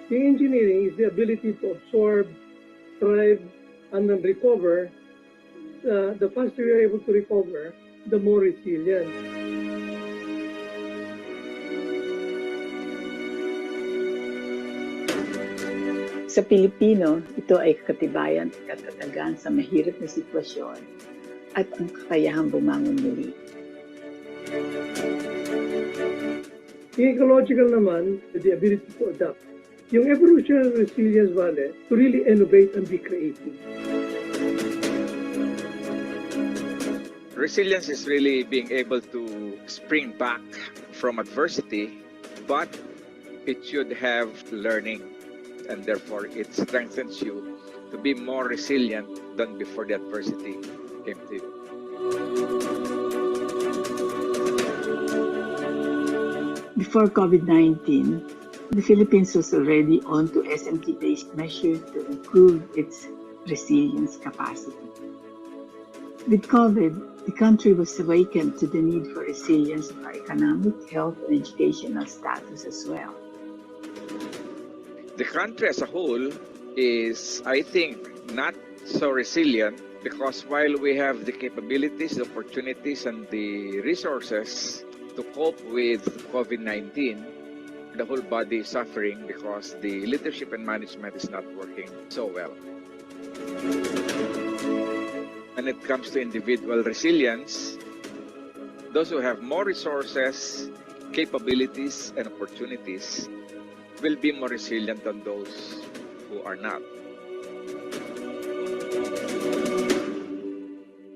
Yung engineering is the ability to absorb, thrive, and then recover. The faster you're able to recover, the more resilient. Sa Pilipino, ito ay katibayan at katatagan sa mahirap na sitwasyon at ang kakayahang bumangon muli. Yung ecological naman, the ability to adapt. Yung evolutionary resilience, Vale, to really innovate and be creative. Resilience is really being able to spring back from adversity, but it should have learning, and therefore it strengthens you to be more resilient than before the adversity came to you. Before COVID-19, the Philippines was already on to SMT-based measures to improve its resilience capacity. With COVID, the country was awakened to the need for resilience of our economic, health, and educational status as well. The country as a whole is, I think, not so resilient because while we have the capabilities, the opportunities, and the resources to cope with COVID-19, the whole body is suffering because the leadership and management is not working so well. When it comes to individual resilience, those who have more resources, capabilities, and opportunities will be more resilient than those who are not.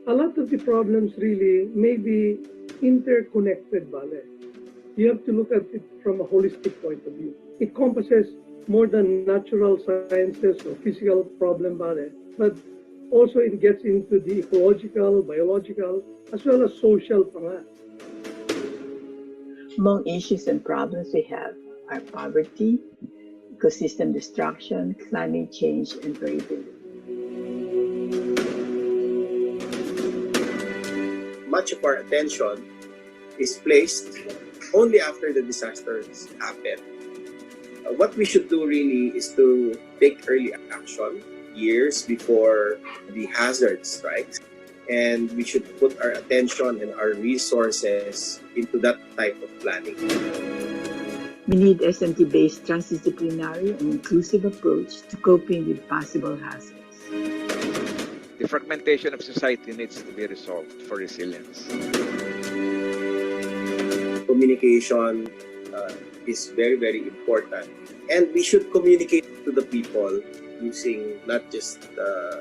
A lot of the problems really may be interconnected, Vale. You have to look at it from a holistic point of view. It encompasses more than natural sciences or physical problem, Vale, but also it gets into the ecological, biological, as well as social panga. Among issues and problems we have are poverty, ecosystem destruction, climate change, and variability. Much of our attention is placed only after the disasters happen. What we should do really is to take early action years before the hazard strikes, and we should put our attention and our resources into that type of planning. We need SMT-based transdisciplinary and inclusive approach to coping with possible hazards. The fragmentation of society needs to be resolved for resilience. Communication is very, very important, and we should communicate to the people using not just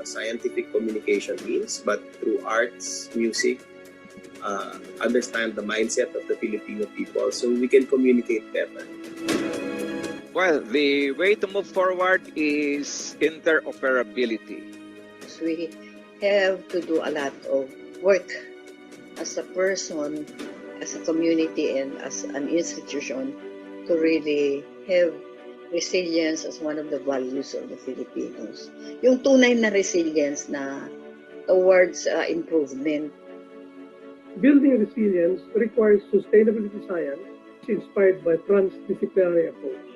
scientific communication means, but through arts, music, understand the mindset of the Filipino people so we can communicate better. Well, the way to move forward is interoperability. So we have to do a lot of work as a person, as a community, and as an institution to really have resilience as one of the values of the Filipinos. Yung tunay na resilience na towards improvement. Building resilience requires sustainability science inspired by transdisciplinary approach.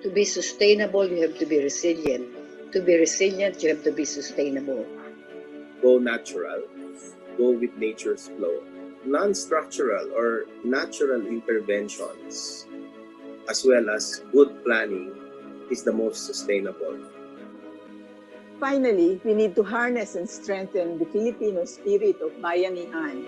To be sustainable, you have to be resilient. To be resilient, you have to be sustainable. Go natural, go with nature's flow. Non-structural or natural interventions, as well as good planning, is the most sustainable. Finally, we need to harness and strengthen the Filipino spirit of bayanihan.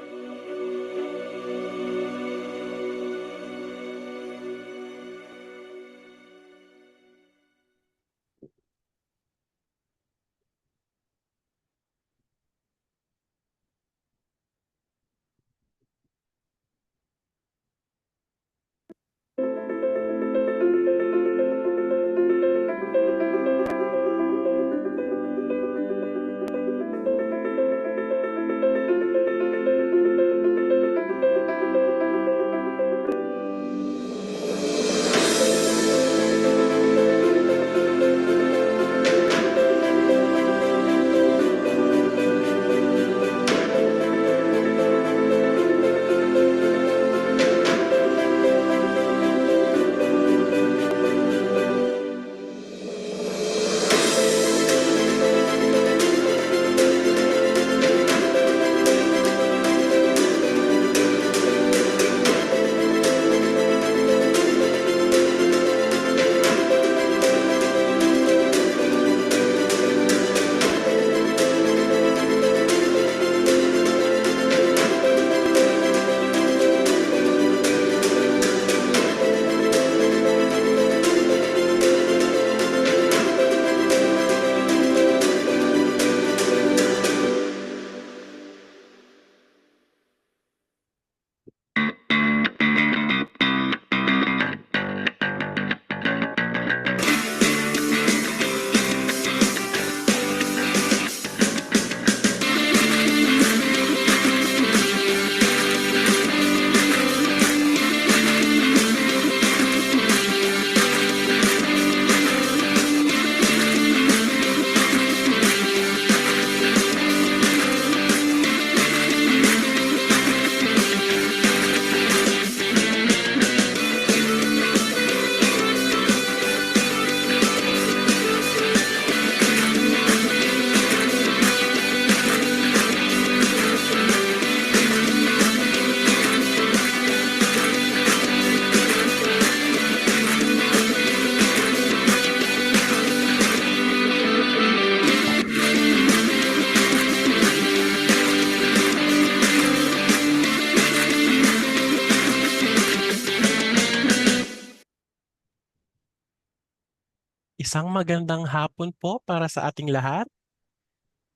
Isang magandang hapon po para sa ating lahat.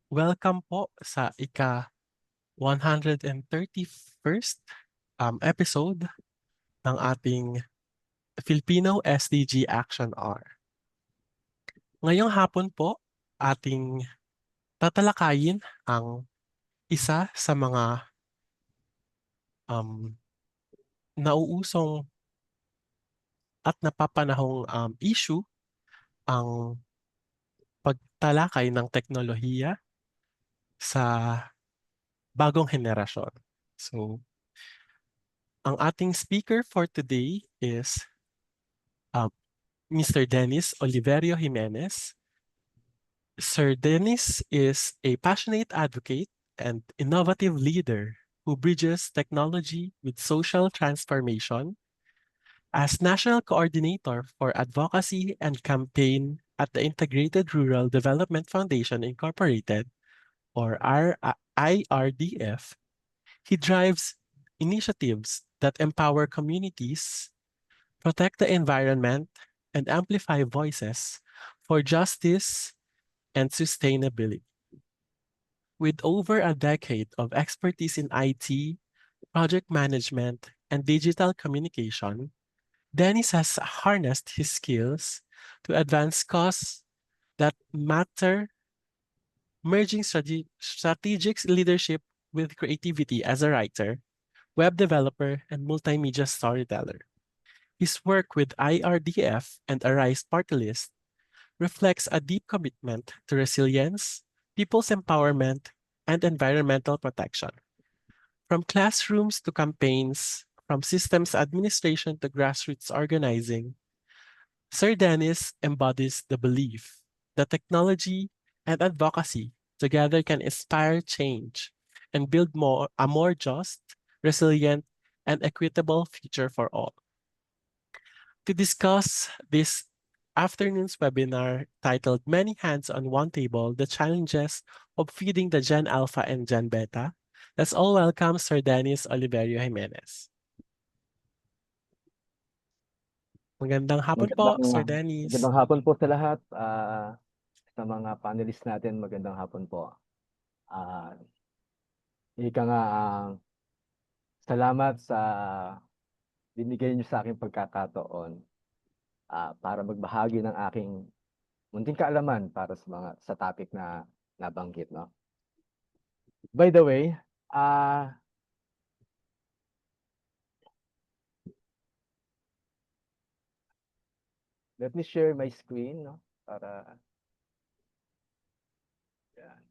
Welcome po sa ika-131st episode ng ating Filipino SDG Action Hour. Ngayong hapon po, ating tatalakayin ang isa sa mga nauusong at napapanahong issue, ang pagtalakay ng teknolohiya sa bagong henerasyon. So, ang ating speaker for today is Mr. Dennis Oliverio Jimenez. Sir Dennis is a passionate advocate and innovative leader who bridges technology with social transformation. As National Coordinator for Advocacy and Campaign at the Integrated Rural Development Foundation Incorporated, or IRDF, he drives initiatives that empower communities, protect the environment, and amplify voices for justice and sustainability. With over a decade of expertise in IT, project management, and digital communication, Dennis has harnessed his skills to advance causes that matter, merging strategic leadership with creativity as a writer, web developer, and multimedia storyteller. His work with IRDF and Arise Party List reflects a deep commitment to resilience, people's empowerment, and environmental protection. From classrooms to campaigns, from systems administration to grassroots organizing, Sir Dennis embodies the belief that technology and advocacy together can inspire change and build a more just, resilient, and equitable future for all. To discuss this afternoon's webinar titled Many Hands on One Table, The Challenges of Feeding the Gen Alpha and Gen Beta, let's all welcome Sir Dennis Oliverio Jimenez. Magandang hapon po, Sir Dennis. Magandang hapon po sa lahat. Sa mga panelists natin, magandang hapon po. Ika nga, salamat sa binigay niyo sa aking pagkakataon para magbahagi ng aking munting kaalaman para sa topic na nabanggit, no? By the way, let me share my screen, no? Para yan.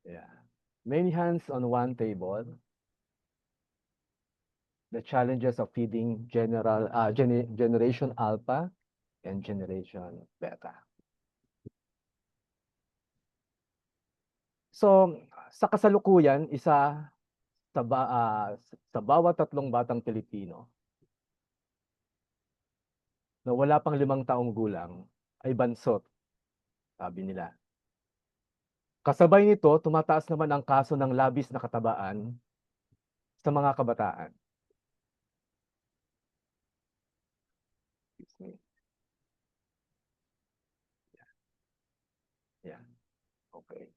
Yeah. Many hands on one table. The challenges of feeding Generation Alpha and Generation Beta. So, sa kasalukuyan, sa bawat 3 batang Pilipino na wala pang 5 taong gulang ay bansot, sabi nila. Kasabay nito, tumataas naman ang kaso ng labis na katabaan sa mga kabataan. Excuse me. Yeah. Okay.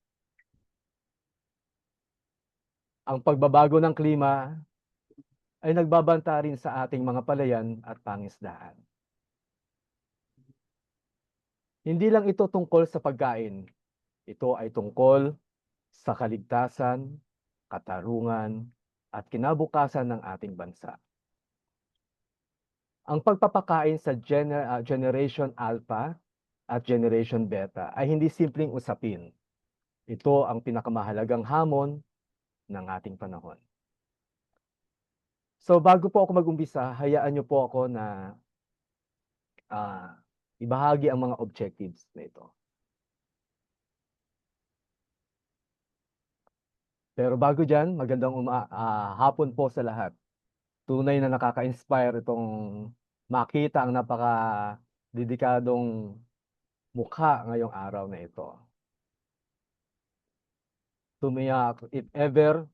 Ang pagbabago ng klima ay nagbabanta rin sa ating mga palayan at pangisdaan. Hindi lang ito tungkol sa pagkain. Ito ay tungkol sa kaligtasan, katarungan, at kinabukasan ng ating bansa. Ang pagpapakain sa Generation Alpha at Generation Beta ay hindi simpleng usapin. Ito ang pinakamahalagang hamon ng ating panahon. So bago po ako mag-umpisa, hayaan niyo po ako na ibahagi ang mga objectives na ito. Pero bago dyan, magandang hapon po sa lahat. Tunay na nakaka-inspire itong makita ang napaka-dedikadong mukha ngayong araw na ito. If ever,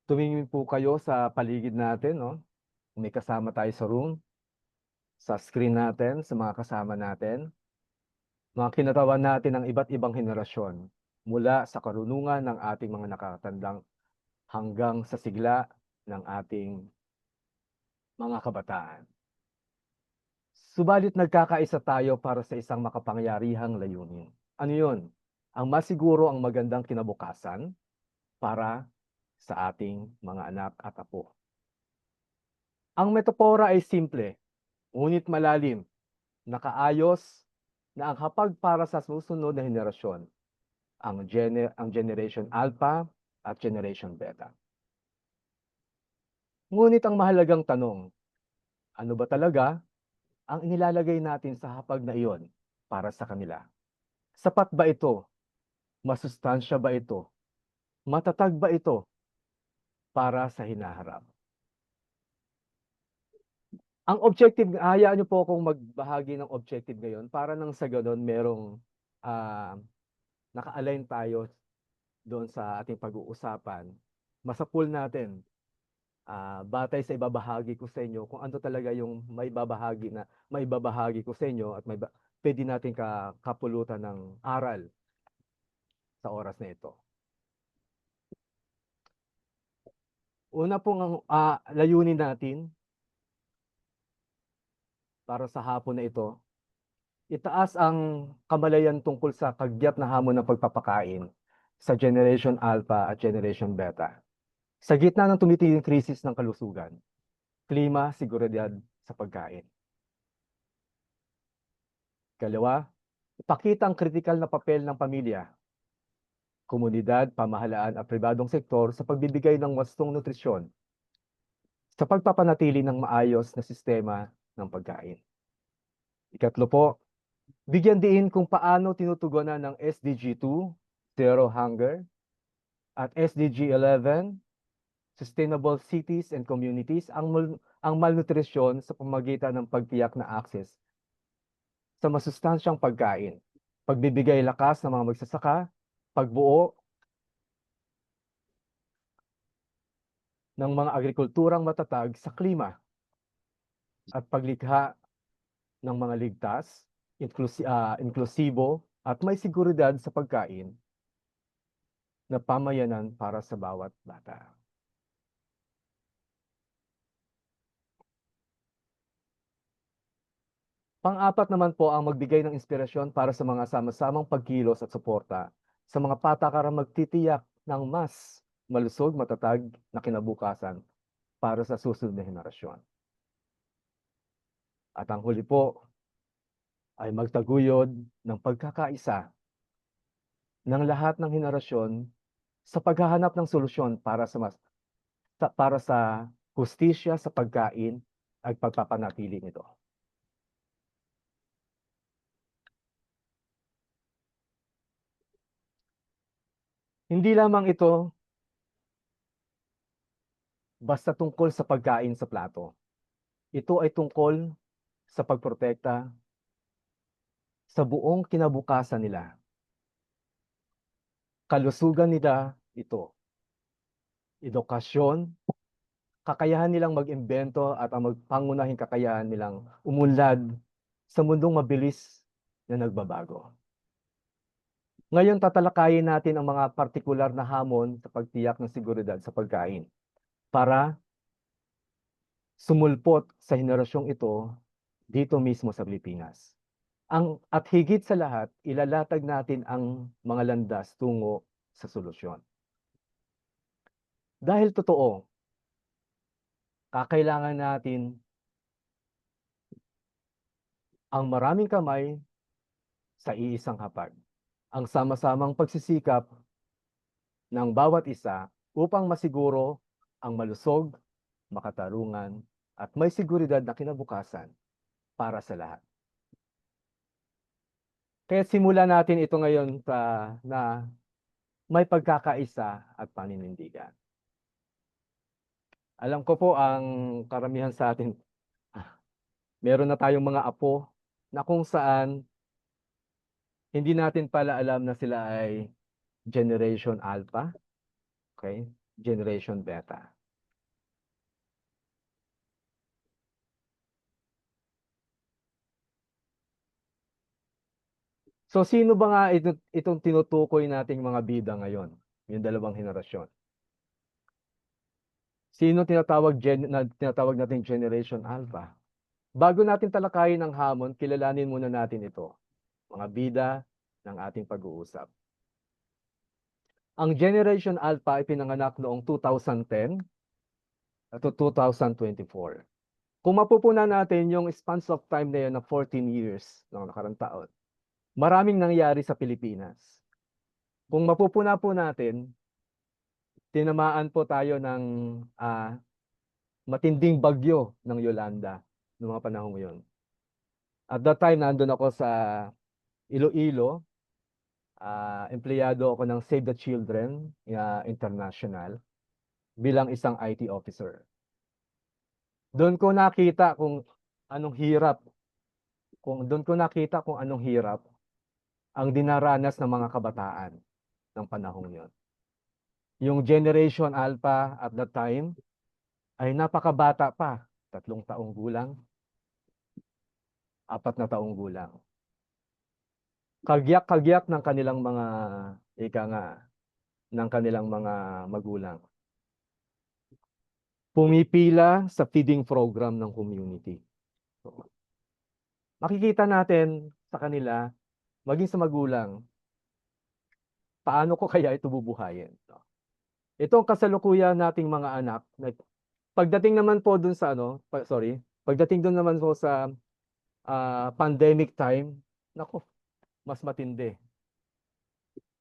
tumingin po kayo sa paligid natin, no? May kasama tayo sa room, sa screen natin, sa mga kasama natin, mga kinatawan natin ng iba't ibang henerasyon mula sa karunungan ng ating mga nakakatandang hanggang sa sigla ng ating mga kabataan. Subalit nagkakaisa tayo para sa isang makapangyarihang layunin. Ano yun? Ang masiguro ang magandang kinabukasan para sa ating mga anak at apo. Ang metapora ay simple, ngunit malalim, nakaayos na ang hapag para sa susunod na henerasyon, ang Generation Alpha at Generation Beta. Ngunit ang mahalagang tanong, ano ba talaga ang inilalagay natin sa hapag na iyon para sa kanila? Sapat ba ito? Masustansya ba ito? Matatag ba ito para sa hinaharap? Ang objective, hayaan niyo po akong magbahagi ng objective ngayon para nang sa ganon merong naka-align tayo doon sa ating pag-uusapan. Masapul natin batay sa ibabahagi ko sa inyo kung ano talaga yung maibabahagi ko sa inyo at pwede natin kapulutan ng aral sa oras na ito. Una pong ang layunin natin para sa hapon na ito, itaas ang kamalayan tungkol sa kagyat na hamon ng pagpapakain sa Generation Alpha at Generation Beta. Sa gitna ng tumitiling krisis ng kalusugan, klima, seguridad sa pagkain. Kalawa, ipakita ang kritikal na papel ng pamilya, komunidad, pamahalaan at pribadong sektor sa pagbibigay ng wastong nutrisyon sa pagpapanatili ng maayos na sistema ng pagkain. Ikatlo po, bigyan diin kung paano tinutugunan ng SDG 2, Zero Hunger, at SDG 11, Sustainable Cities and Communities, ang malnutrisyon sa pamamagitan ng pagtiyak na access sa masustansyang pagkain, pagbibigay lakas ng mga magsasaka, pagbuo ng mga agrikulturang matatag sa klima, at paglikha ng mga ligtas, inklusibo at may seguridad sa pagkain na pamayanan para sa bawat bata. Pang-apat naman po ang magbigay ng inspirasyon para sa mga sama-samang pagkilos at suporta sa mga patakarang magtitiyak ng mas malusog, matatag na kinabukasan para sa susunod na henerasyon. At ang huli po ay magtaguyod ng pagkakaisa ng lahat ng henerasyon sa paghahanap ng solusyon para sa hustisya sa pagkain at pagpapanatili nito. Hindi lamang ito basta tungkol sa pagkain sa plato. Ito ay tungkol sa pagprotekta sa buong kinabukasan nila. Kalusugan nila ito. Edukasyon, kakayahan nilang mag-imbento at ang pangunahing kakayahan nilang umunlad sa mundong mabilis na nagbabago. Ngayon tatalakayin natin ang mga partikular na hamon sa pagtiyak ng seguridad sa pagkain para sumulpot sa henerasyong ito dito mismo sa Pilipinas. At higit sa lahat, ilalatag natin ang mga landas tungo sa solusyon. Dahil totoo, kakailangan natin ang maraming kamay sa iisang hapag. Ang sama-samang pagsisikap ng bawat isa upang masiguro ang malusog, makatarungan, at may seguridad na kinabukasan para sa lahat. Kaya simulan natin ito ngayon na may pagkakaisa at paninindigan. Alam ko po ang karamihan sa atin, meron na tayong mga apo na kung saan hindi natin pala alam na sila ay Generation Alpha, okay? Generation Beta. So sino ba nga itong tinutukoy nating mga bida ngayon, yung dalawang henerasyon? Sino tinatawag nating Generation Alpha? Bago natin talakayin ang hamon, kilalanin muna natin ito, mga bida ng ating pag-uusap. Ang Generation Alpha ay pinanganak noong 2010 to 2024. Kung mapupunan natin yung spans of time na yun na 14 years ng nakarang taon, maraming nangyari sa Pilipinas. Kung mapupuna po natin, tinamaan po tayo ng matinding bagyo ng Yolanda noong mga panahon yun. At that time, nandun ako sa Iloilo. Empleyado ako ng Save the Children International bilang isang IT officer. Doon ko nakita kung anong hirap, ang dinaranas ng mga kabataan ng panahong yon. Yung Generation Alpha at that time ay napakabata pa, 3 taong gulang, 4 na taong gulang. Kagyak-kagyak ng kanilang mga ng kanilang mga magulang. Pumipila sa feeding program ng community. So, makikita natin sa kanila, maging sa magulang, paano ko kaya ito bubuhayin? Itong kasalukuyan nating mga anak, pagdating naman po dun sa pagdating dun naman po sa pandemic time, nako, mas matindi.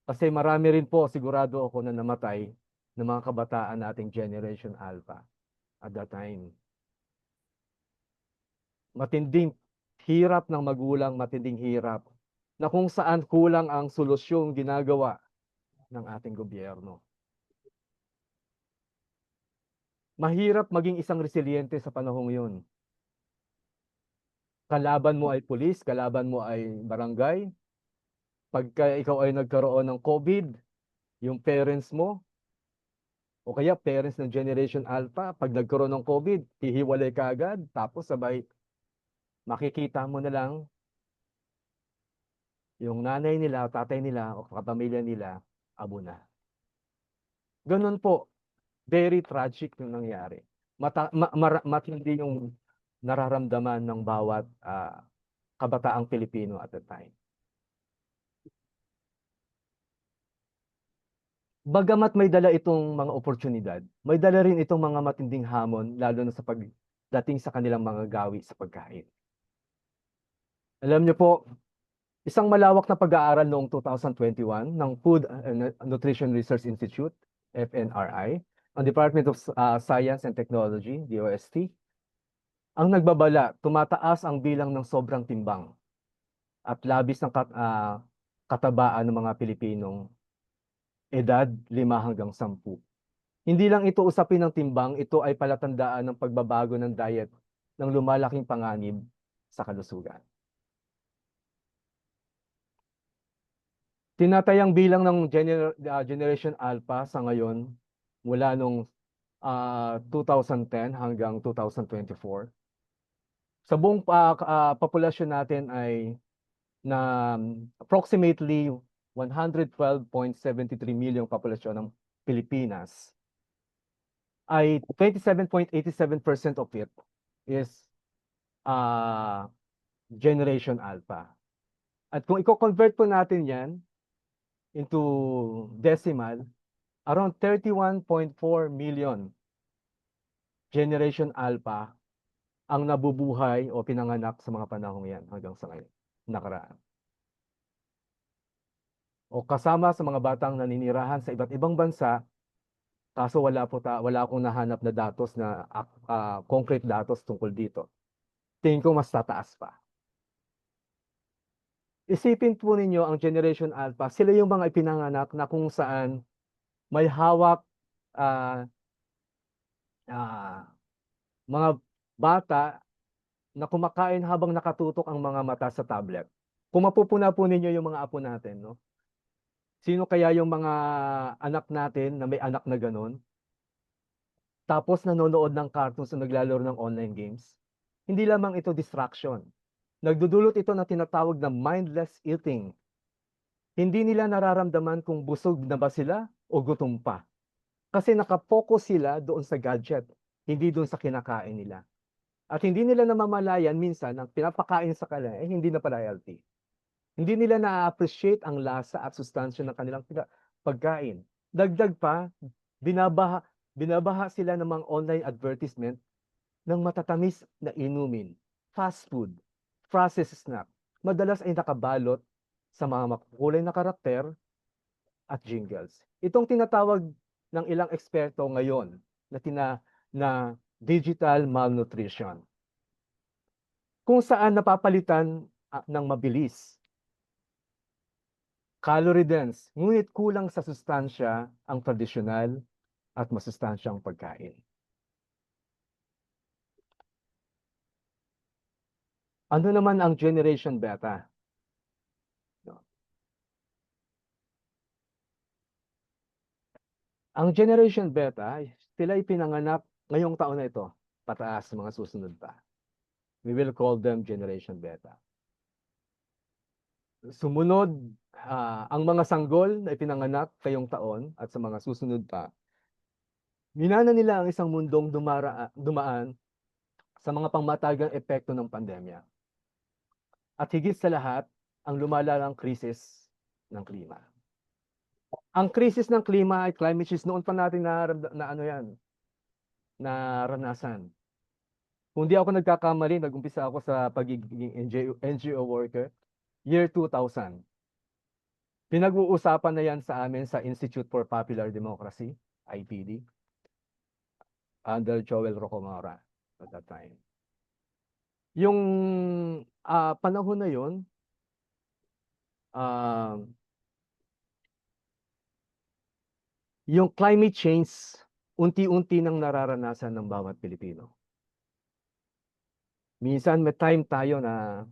Kasi marami rin po, sigurado ako na namatay ng mga kabataan nating Generation Alpha at that time. Matinding hirap ng magulang, matinding hirap na kung saan kulang ang solusyong ginagawa ng ating gobyerno. Mahirap maging isang resiliente sa panahong yun. Kalaban mo ay pulis, kalaban mo ay barangay. Pagka ikaw ay nagkaroon ng COVID, yung parents mo, o kaya parents ng Generation Alpha, pag nagkaroon ng COVID, hihiwalay ka agad, tapos sabay, makikita mo na lang yung nanay nila, tatay nila, o kapamilya nila, abo na. Ganun po, very tragic yung nangyari. Matindi yung nararamdaman ng bawat kabataang Pilipino at the time. Bagamat may dala itong mga oportunidad, may dala rin itong mga matinding hamon, lalo na sa pagdating sa kanilang mga gawi sa pagkain. Alam niyo po, isang malawak na pag-aaral noong 2021 ng Food and Nutrition Research Institute, FNRI, ang Department of Science and Technology, DOST, ang nagbabala, tumataas ang bilang ng sobrang timbang at labis ng katabaan ng mga Pilipinong edad 5 hanggang 10. Hindi lang ito usapin ng timbang, ito ay palatandaan ng pagbabago ng diet ng lumalaking panganib sa kalusugan. Tinatayang bilang ng Generation Alpha sa ngayon mula nung 2010 hanggang 2024. Sa buong populasyon natin ay na approximately 112.73 million populasyon ng Pilipinas, ay 27.87% of it is Generation Alpha. At kung i-convert po natin yan into decimal, around 31.4 million Generation Alpha ang nabubuhay o pinanganak sa mga panahong yan hanggang sa ngayon, nakaraan. O kasama sa mga batang naninirahan sa iba't ibang bansa, kaso wala akong nahanap na datos na concrete datos tungkol dito. Tingin ko mas tataas pa. Isipin po ninyo ang Generation Alpha, sila yung mga ipinanganak na kung saan may hawak mga bata na kumakain habang nakatutok ang mga mata sa tablet. Kung mapupuna po ninyo yung mga apo natin, no? Sino kaya yung mga anak natin na may anak na ganun? Tapos nanonood ng cartoons o naglalaro ng online games? Hindi lamang ito distraction. Nagdudulot ito na tinatawag na mindless eating Hindi nila nararamdaman kung busog na ba sila o gutom pa. Kasi nakapokus sila doon sa gadget, hindi doon sa kinakain nila. At hindi nila namamalayan minsan ang pinapakain sa kanila hindi na pala healthy. Hindi nila na-appreciate ang lasa at sustansya ng kanilang pagkain. Dagdag pa, binabaha, binabaha sila ng mga online advertisement ng matatamis na inumin, fast food, processed snack. Madalas ay nakabalot sa mga makukulay na karakter at jingles. Itong tinatawag ng ilang eksperto ngayon na digital malnutrition. Kung saan napapalitan ng mabilis, calorie dense, ngunit kulang sa sustansya ang tradisyonal at masustansyang pagkain. Ano naman ang Generation Beta? Ang Generation Beta, sila ay pinanganak ngayong taon na ito, pataas sa mga susunod pa. We will call them Generation Beta. Sumunod, ang mga sanggol na ipinanganak ngayong taon at sa mga susunod pa, minana nila ang isang mundong dumaan sa mga pangmatagang epekto ng pandemya. At higit sa lahat, ang lumalalang krisis ng klima. Ang krisis ng klima ay climate change noon pa natin naranasan. Kung di ako nagkakamali, nag-umpisa ako sa pagiging NGO worker, year 2000. Pinag-uusapan na yan sa amin sa Institute for Popular Democracy, IPD, under Joel Rocamora at that time. Yung panahon na yun, yung climate change, unti-unti nang nararanasan ng bawat Pilipino. Minsan may time tayo na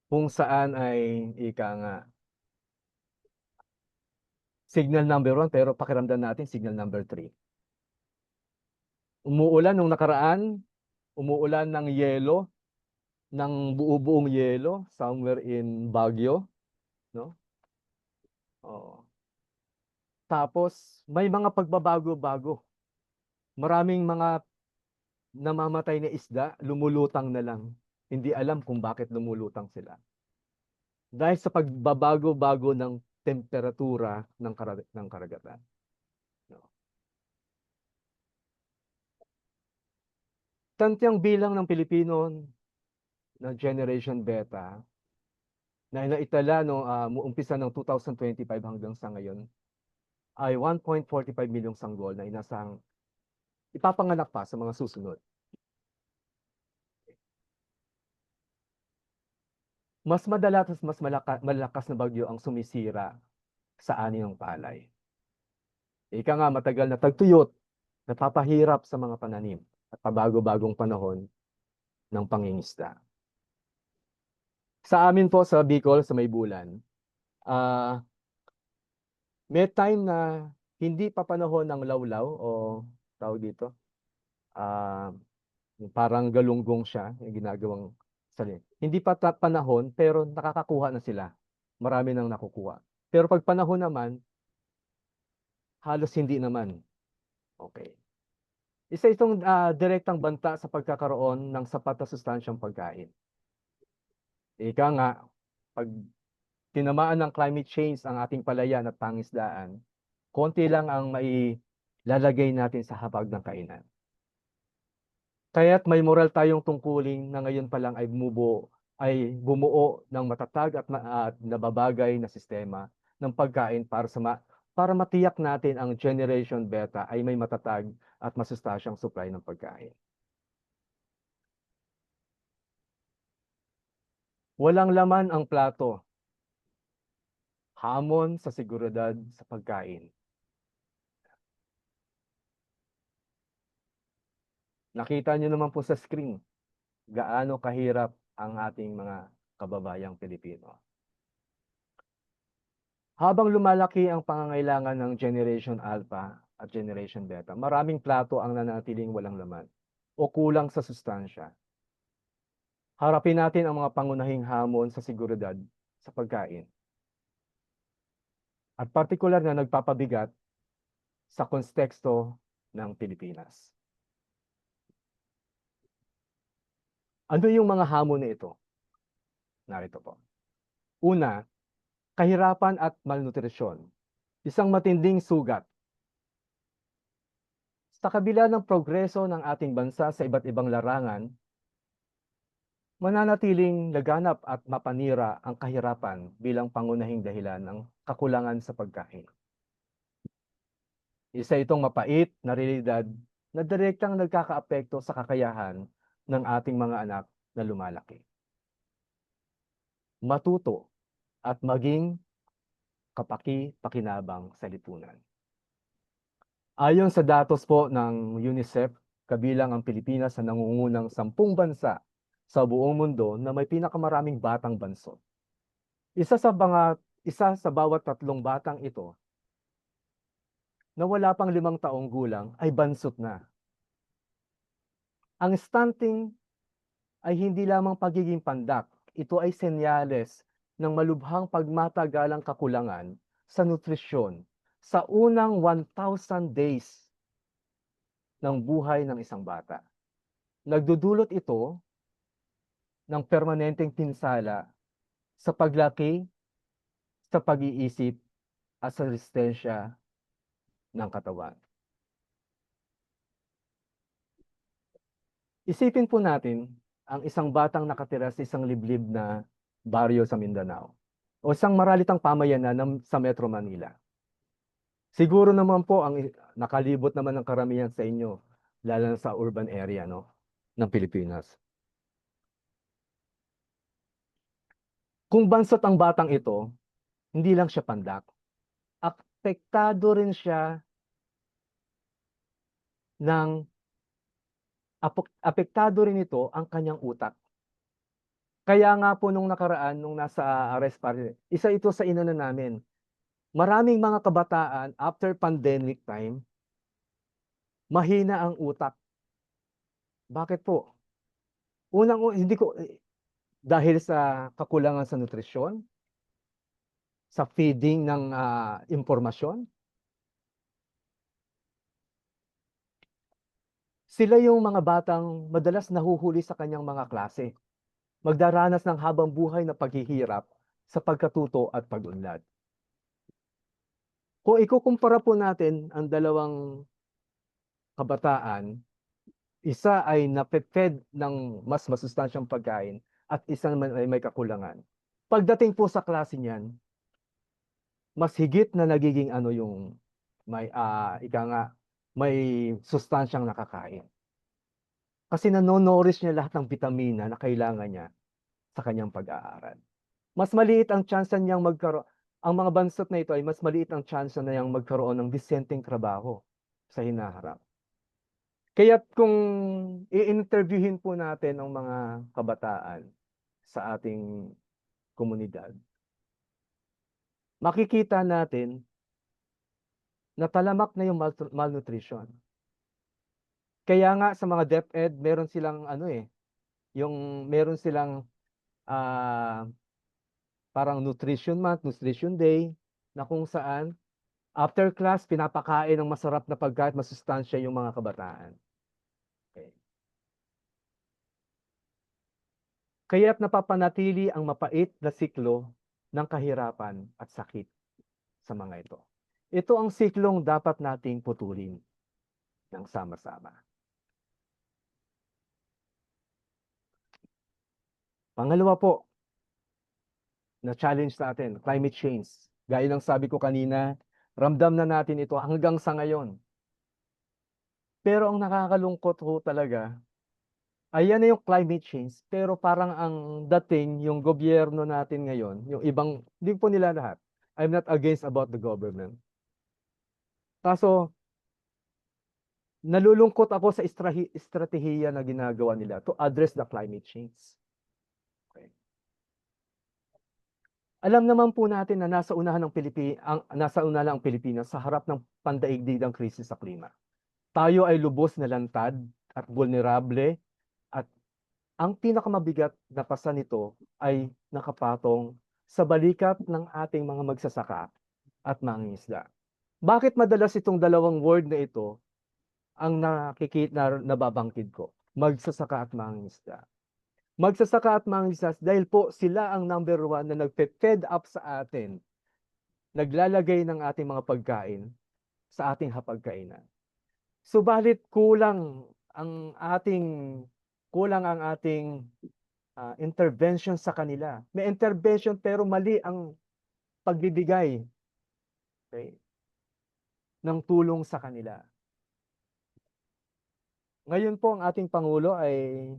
kung saan ay signal number 1 pero pakiramdam natin signal number 3. Umuulan nung nakaraan, umuulan ng yelo, ng buo-buong yelo somewhere in Baguio, no? Oo. Tapos may mga pagbabago-bago. Maraming mga namamatay na isda, lumulutang na lang. Hindi alam kung bakit lumulutang sila. Dahil sa pagbabago-bago ng temperatura ng karagatan. No. Tantiang bilang ng Pilipino na Generation Beta na naitala umpisa ng 2025 hanggang sa ngayon ay 1.45 milyong sanggol na inasang ipapanganak pa sa mga susunod. Mas madalas at mas malakas na bagyo ang sumisira sa ani ng palay. Ika nga matagal na tagtuyot, napapahirap sa mga pananim at pabago-bagong panahon ng pangingisda. Sa amin po sa Bicol, sa Maybulan, may time na hindi pa panahon ng lawlaw o tawag dito, parang galunggong siya, yung ginagawang salin. Hindi pa panahon pero nakakakuha na sila. Marami nang nakukuha. Pero pag panahon naman, halos hindi naman. Okay. Isa itong direktang banta sa pagkakaroon ng sapat na sustansyang pagkain. Ika nga, pag tinamaan ng climate change ang ating palayan at pangisdaan, konti lang ang mailalagay natin sa hapag ng kainan. Kaya't may moral tayong tungkulin na ngayon pa lang ay bumuo ng matatag at nababagay na sistema ng pagkain para matiyak natin ang Generation Beta ay may matatag at masustansyang supply ng pagkain. Walang laman ang plato. Hamon sa seguridad sa pagkain. Nakita niyo naman po sa screen gaano kahirap ang ating mga kababayang Pilipino. Habang lumalaki ang pangangailangan ng Generation Alpha at Generation Beta, maraming plato ang nanatiling walang laman o kulang sa sustansya. Harapin natin ang mga pangunahing hamon sa seguridad sa pagkain. at partikular na nagpapabigat sa konteksto ng Pilipinas. Ano yung mga hamon na ito? Narito po. Una, kahirapan at malnutrisyon. Isang matinding sugat. Sa kabila ng progreso ng ating bansa sa iba't ibang larangan, mananatiling laganap at mapanira ang kahirapan bilang pangunahing dahilan ng kakulangan sa pagkain. Isa itong mapait na realidad na direktang nagkakaapekto sa kakayahan ng ating mga anak na lumalaki. Matuto at maging kapaki-pakinabang sa lipunan. Ayon sa datos po ng UNICEF, kabilang ang Pilipinas sa nangungunang 10 bansa sa buong mundo na may pinakamaraming batang bansot. Isa sa bawat 3 batang ito na wala pang 5 taong gulang ay bansot na. Ang stunting ay hindi lamang pagiging pandak, ito ay senyales ng malubhang pagmatagalang kakulangan sa nutrisyon sa unang 1,000 days ng buhay ng isang bata. Nagdudulot ito ng permanenteng pinsala sa paglaki, sa pag-iisip, at sa resistensya ng katawan. Isipin po natin ang isang batang nakatira sa isang liblib na baryo sa Mindanao o isang maralitang pamayanan sa Metro Manila. Siguro naman po ang nakalibot naman ng karamihan sa inyo, lalo na sa urban area ng Pilipinas. Kung bansot ang batang ito, hindi lang siya pandak, apektado rin siya apektado rin ito ang kanyang utak. Kaya nga po nung nakaraan, nung nasa arrest party, isa ito sa inuna namin. Maraming mga kabataan after pandemic time, mahina ang utak. Bakit po? Dahil sa kakulangan sa nutrisyon, sa feeding ng impormasyon. Sila yung mga batang madalas nahuhuli sa kanyang mga klase. Magdaranas ng habang buhay na paghihirap sa pagkatuto at pag-unlad. Kung ikukumpara po natin ang dalawang kabataan, isa ay napefed ng mas masustansyang pagkain at isa naman ay may kakulangan. Pagdating po sa klase niyan, mas higit na nagiging yung may sustansyang nakakain. Kasi nanonourish niya lahat ng bitamina na kailangan niya sa kanyang pag-aaral. Mas maliit ang chance niyang ang mga bansot na ito ay mas maliit ang chance na niyang magkaroon ng disenteng trabaho sa hinaharap. Kaya't kung i-interviewin po natin ang mga kabataan sa ating komunidad, makikita natin na talamak na yung malnutrition. Kaya nga sa mga DepEd, meron silang meron silang parang Nutrition Month, Nutrition Day, na kung saan after class, pinapakain ng masarap na pagkain, masustansya yung mga kabataan. Okay. Kaya't napapanatili ang mapait na siklo ng kahirapan at sakit sa mga ito. Ito ang siklong dapat nating putulin ng sama-sama. Pangalawa po, na challenge natin, climate change. Gaya ng sabi ko kanina, ramdam na natin ito hanggang sa ngayon. Pero ang nakakalungkot ho talaga, ayan na yung climate change, pero parang ang dating, yung gobyerno natin ngayon, yung ibang, hindi po nila lahat. I'm not against about the government. Kaso, nalulungkot ako sa estratehiya na ginagawa nila to address the climate change. Okay. Alam naman po natin na nasa unahan ang Pilipinas sa harap ng pandaigdigang krisis sa klima. Tayo ay lubos na lantad at vulnerable at ang pinakamabigat na pasa nito ay nakapatong sa balikat ng ating mga magsasaka at mangingisda. Bakit madalas itong dalawang word na ito ang nababangkit ko? Magsasaka at mangingisda. Magsasaka at mangingisda dahil po sila ang number one na nagpe-fed up sa atin, naglalagay ng ating mga pagkain sa ating hapagkainan. Subalit kulang ang ating intervention sa kanila. May intervention pero mali ang pagbibigay, okay, ng tulong sa kanila. Ngayon po ang ating Pangulo ay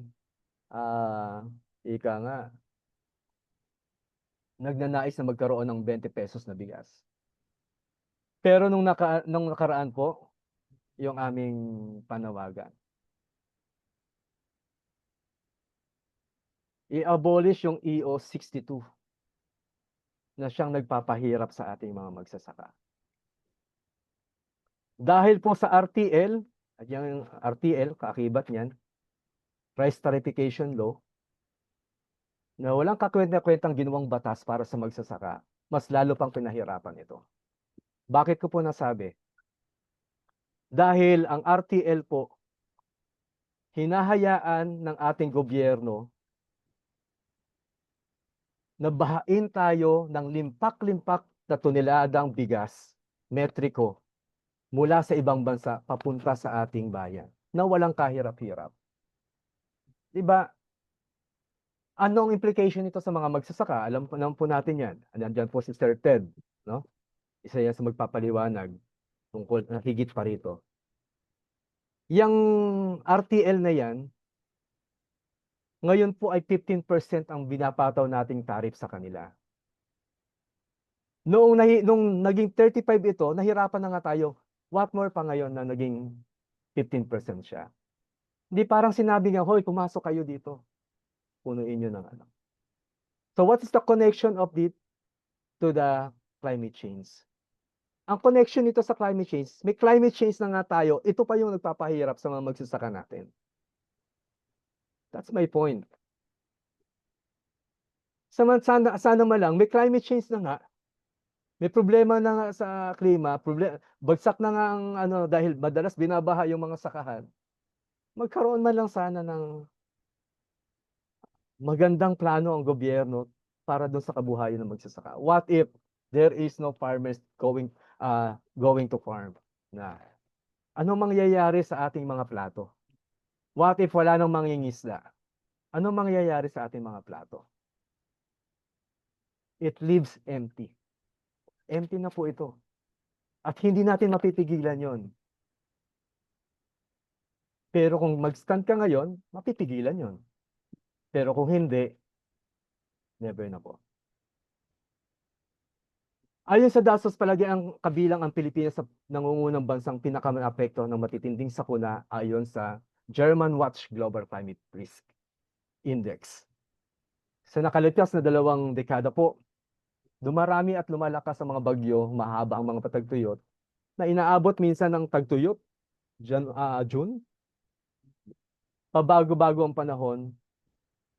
ika nga, nagnanais na magkaroon ng 20 pesos na bigas. Pero nung nakaraan po, yung aming panawagan, i-abolish yung EO 62 na siyang nagpapahirap sa ating mga magsasaka. Dahil po sa RTL, at yung RTL, kaakibat niyan, Price Tarification Law, na walang kakwenta-kwentang ginawang batas para sa magsasaka, mas lalo pang pinahirapan ito. Bakit ko po nasabi? Dahil ang RTL po, hinahayaan ng ating gobyerno na bahain tayo ng limpak-limpak na toneladang bigas, metriko, mula sa ibang bansa papunta sa ating bayan na walang kahirap-hirap. Diba? Anong implication nito sa mga magsasaka? Alam po natin yan. Nandiyan po si Sir Ted, no? Isa yan sa magpapaliwanag tungkol na higit pa rito. Yang RTL na yan, ngayon po ay 15% ang binapataw nating tarif sa kanila. Nung naging 35 ito, nahirapan na nga tayo. What more pa ngayon na naging 15% siya? Hindi parang sinabi nga, hoy, pumasok kayo dito. Punuin nyo ng ano. So what is the connection of it to the climate change? Ang connection nito sa climate change, may climate change na nga tayo, ito pa yung nagpapahirap sa mga magsasaka natin. That's my point. Sana malang, may climate change na nga, may problema na nga sa klima, bagsak na nga ang dahil madalas binabaha yung mga sakahan. Magkaroon man lang sana ng magandang plano ang gobyerno para doon sa kabuhayan ng magsasaka. What if there is no farmers going to farm? Na ano mangyayari sa ating mga plato? What if wala nang mangingisda? Ano mangyayari sa ating mga plato? It leaves empty. Empty na po ito. At hindi natin mapipigilan yon. Pero kung mag-stand ka ngayon, mapipigilan yon. Pero kung hindi, never na po. Ayon sa Dasos, palagi ang kabilang ang Pilipinas sa nangungunang bansang pinaka-apekto ng matitinding sakuna ayon sa German Watch Global Climate Risk Index. Sa nakalipas na 2 dekada po, dumarami at lumalakas ang mga bagyo, mahaba ang mga patagtuyot, na inaabot minsan ng tagtuyot, June, pabago-bago ang panahon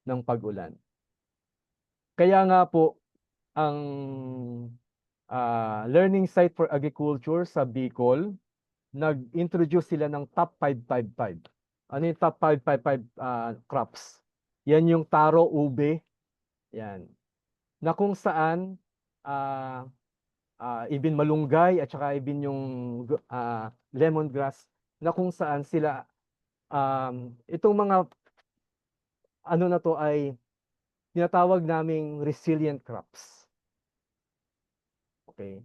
ng pag-ulan. Kaya nga po, ang Learning Site for Agriculture sa Bicol, nag-introduce sila ng Top 555. Ano yung Top 555 crops? Yan yung taro, ube, yan. Na kung saan, even malunggay at saka even yung lemongrass, na kung saan sila, itong mga ano na to ay tinatawag naming resilient crops. Okay.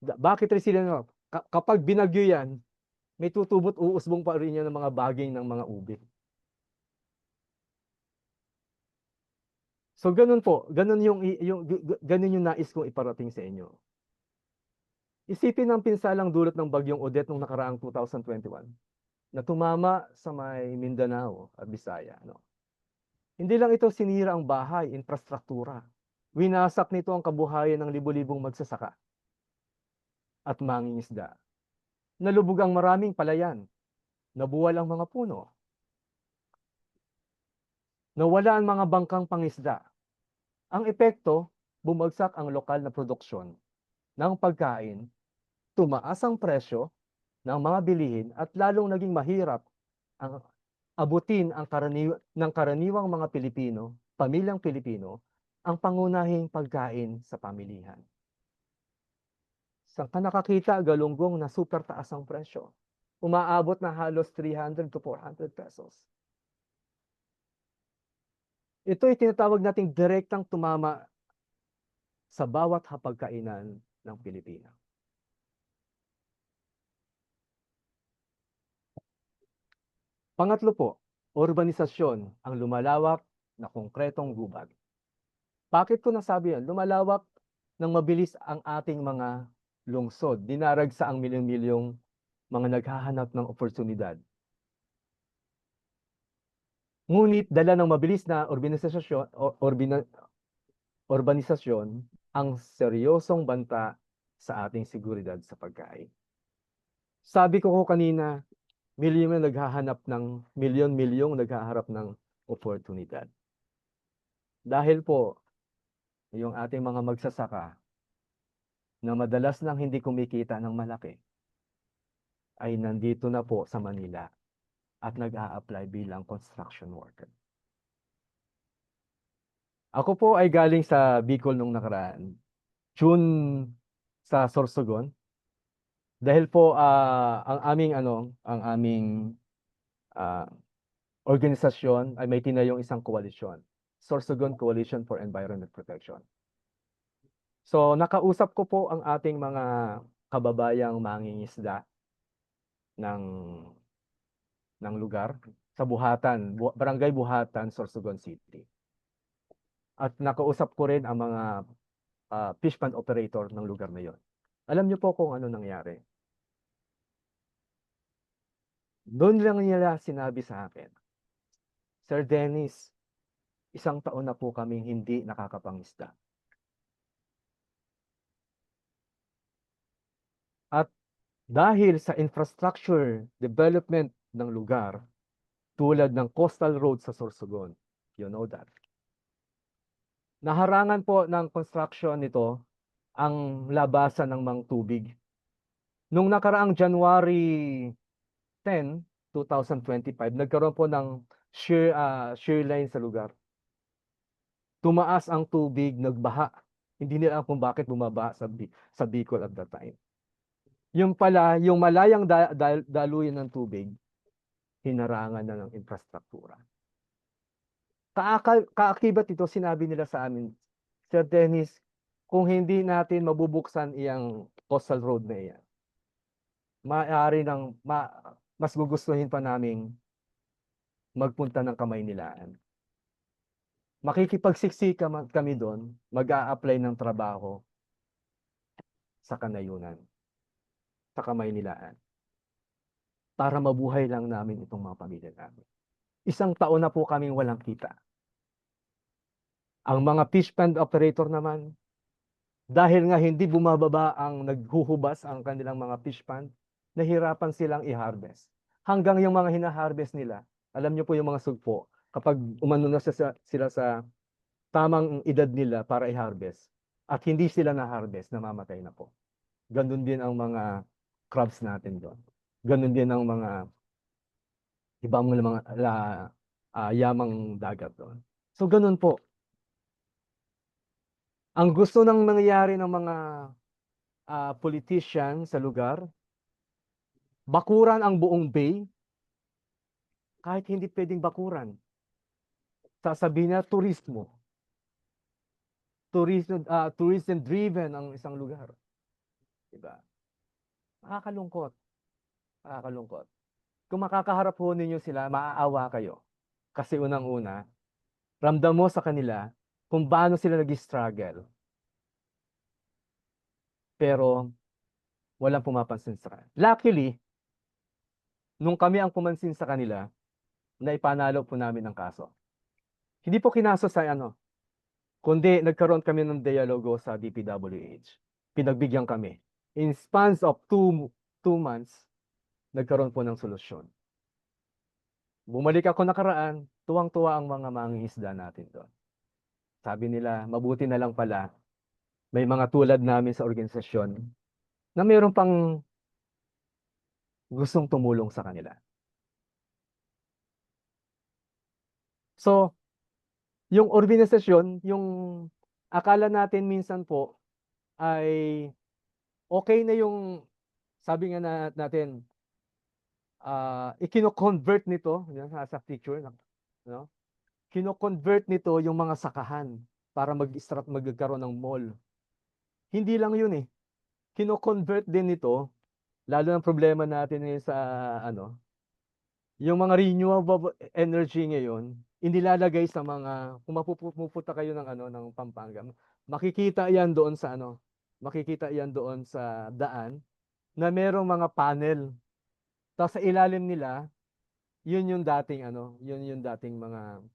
Bakit resilient? Kapag binagyo yan, may tutubot, uusbong pa rin yan ng mga baging ng mga ube. So ganun po, ganun yung nais kong iparating sa inyo. Isipin ng pinsalang dulot ng bagyong Odette nung nakaraang 2021 na tumama sa may Mindanao at Bisaya. No? Hindi lang ito sinira ang bahay, infrastruktura. Winasak nito ang kabuhayan ng libu-libong magsasaka at mangingisda. Nalubog ang maraming palayan. Nabuwal ang mga puno. Nawala ang mga bangkang pangisda. Ang epekto, bumagsak ang lokal na produksyon ng pagkain, tumaas ang presyo ng mga bilihin at lalong naging mahirap ang abutin ng karaniwang mga Pilipino, pamilyang Pilipino, ang pangunahing pagkain sa pamilihan. Saan ka nakakita, galunggong, na super taas ang presyo? Umaabot na halos 300 to 400 pesos. Ito ay tinatawag nating direktang tumama sa bawat hapagkainan ng Pilipino. Pangatlo po, urbanisasyon ang lumalawak na konkretong gubat. Bakit ko nasabi yan? Lumalawak ng mabilis ang ating mga lungsod. Dinaragsa ang milyong-milyong mga naghahanap ng oportunidad. Ngunit dala ng mabilis na urbanisasyon ang seryosong banta sa ating seguridad sa pagkain. Sabi ko kanina, milyon-milyong naghaharap ng oportunidad. Dahil po, yung ating mga magsasaka na madalas nang hindi kumikita ng malaki ay nandito na po sa Manila at nag-a-apply bilang construction worker. Ako po ay galing sa Bicol nung nakaraan. June sa Sorsogon. Dahil po ang aming organisasyon ay may tinayong isang koalisyon, Sorsogon Coalition for Environment Protection. So nakausap ko po ang ating mga kababayang mangingisda ng lugar sa Buhatan, Barangay Buhatan, Sorsogon City. At nakausap ko rin ang mga fish pond operator ng lugar na yon. Alam niyo po kung ano nangyari. Doon lang nila sinabi sa akin, Sir Dennis, 1 taon na po kaming hindi nakakapangisda. At dahil sa infrastructure development ng lugar, tulad ng coastal road sa Sorsogon, you know that. Naharangan po ng construction nito ang labasan ng mga tubig. Nung nakaraang January 10, 2025, nagkaroon po ng shear line sa lugar. Tumaas ang tubig, nagbaha. Hindi nila alam kung bakit bumabaha sa Bicol at that time. Yung pala, yung malayang daluyan ng tubig, hinarangan na ng infrastruktura. Kaakibat ito, sinabi nila sa amin, Sir Dennis, kung hindi natin mabubuksan iyang coastal road na iyan, mas gugustuhin pa naming magpunta ng Kamaynilaan. Makikipagsiksika kami doon, mag-a-apply ng trabaho sa Kanayunan, sa Kamaynilaan, para mabuhay lang namin itong mga pamilya namin. 1 taon na po kaming walang kita. Ang mga fish pond operator naman, dahil nga hindi bumababa ang naghuhubas ang kanilang mga fish pond, nahirapan silang i-harvest. Hanggang yung mga hina-harvest nila, alam niyo po yung mga sugpo, kapag umano na sila sa tamang edad nila para i-harvest, at hindi sila na-harvest, namamatay na po. Ganun din ang mga crabs natin doon. Ganun din ang mga ibang mga yamang dagat doon. So ganun po. Ang gusto nang nangyayari ng mga politician sa lugar, bakuran ang buong bay, kahit hindi pwedeng bakuran. Sasabihin na turismo. Tourism driven ang isang lugar. Diba? Nakakalungkot. Nakakalungkot. Kung makakaharap ho ninyo sila, maaawa kayo. Kasi unang-una, ramdam mo sa kanila kung paano sila nag-struggle. Pero walang pumapansin sa kanila. Luckily, nung kami ang pumansin sa kanila, naipanalo po namin ang kaso. Hindi po kinaso sa kundi nagkaroon kami ng dialogo sa DPWH. Pinagbigyan kami. In spans of 2 months, nagkaroon po ng solusyon. Bumalik ako nakaraan, tuwang-tuwa ang mga mangingisda natin doon. Sabi nila, mabuti na lang pala may mga tulad namin sa organisasyon na mayroon pang gustong tumulong sa kanila. So, yung organisasyon, yung akala natin minsan po ay okay na yung sabi nga natin ikino-convert nito, yan sa picture, no? Kino-convert nito yung mga sakahan para magkaroon ng mall. Hindi lang yun eh. Kino-convert din nito, lalo ng problema natin ngayon sa yung mga renewable energy ngayon, inilalagay sa mga, kung mapupunta kayo ng ng Pampanga, makikita yan doon sa makikita yan doon sa daan na merong mga panel. Tapos sa ilalim nila, yun yung dating yun yung dating mga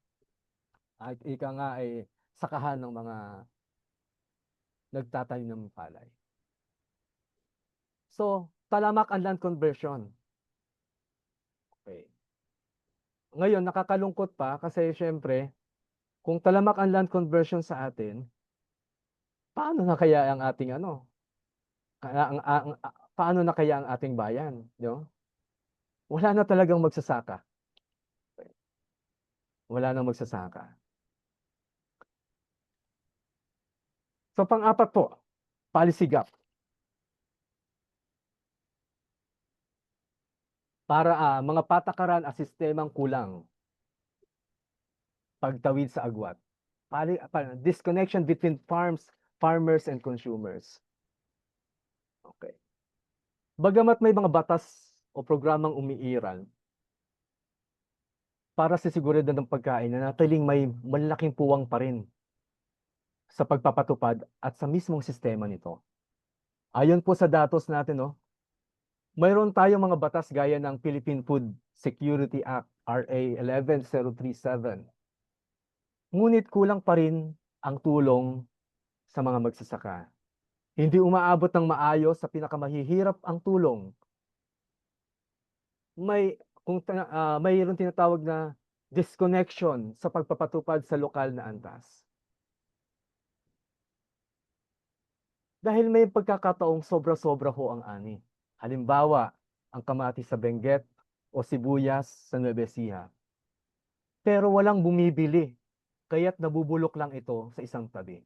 ika nga ay sakahan ng mga nagtatanim ng palay. So, talamak ang land conversion. Okay. Ngayon, nakakalungkot pa kasi syempre, kung talamak ang land conversion sa atin, paano na kaya ang ating paano na kaya ang ating bayan, no? Wala na talagang magsasaka. Wala nang magsasaka. So pang-apat po, policy gap. Para mga patakaran at sistemang kulang. Pagtawid sa agwat. Disconnection between farmers and consumers. Okay. Bagamat may mga batas o programang umiiral para sa seguridad ng pagkain na natiling may malaking puwang pa rin sa pagpapatupad at sa mismong sistema nito. Ayon po sa datos natin, mayroon tayong mga batas gaya ng Philippine Food Security Act, RA 11037. Ngunit kulang pa rin ang tulong sa mga magsasaka. Hindi umaabot ng maayos sa pinakamahihirap ang tulong. Mayroon tinatawag na disconnection sa pagpapatupad sa lokal na antas. Dahil may pagkakataong sobra-sobra ho ang ani. Halimbawa, ang kamatis sa Benguet o sibuyas sa Nueva Ecija. Pero walang bumibili, kaya't nabubulok lang ito sa isang tabi.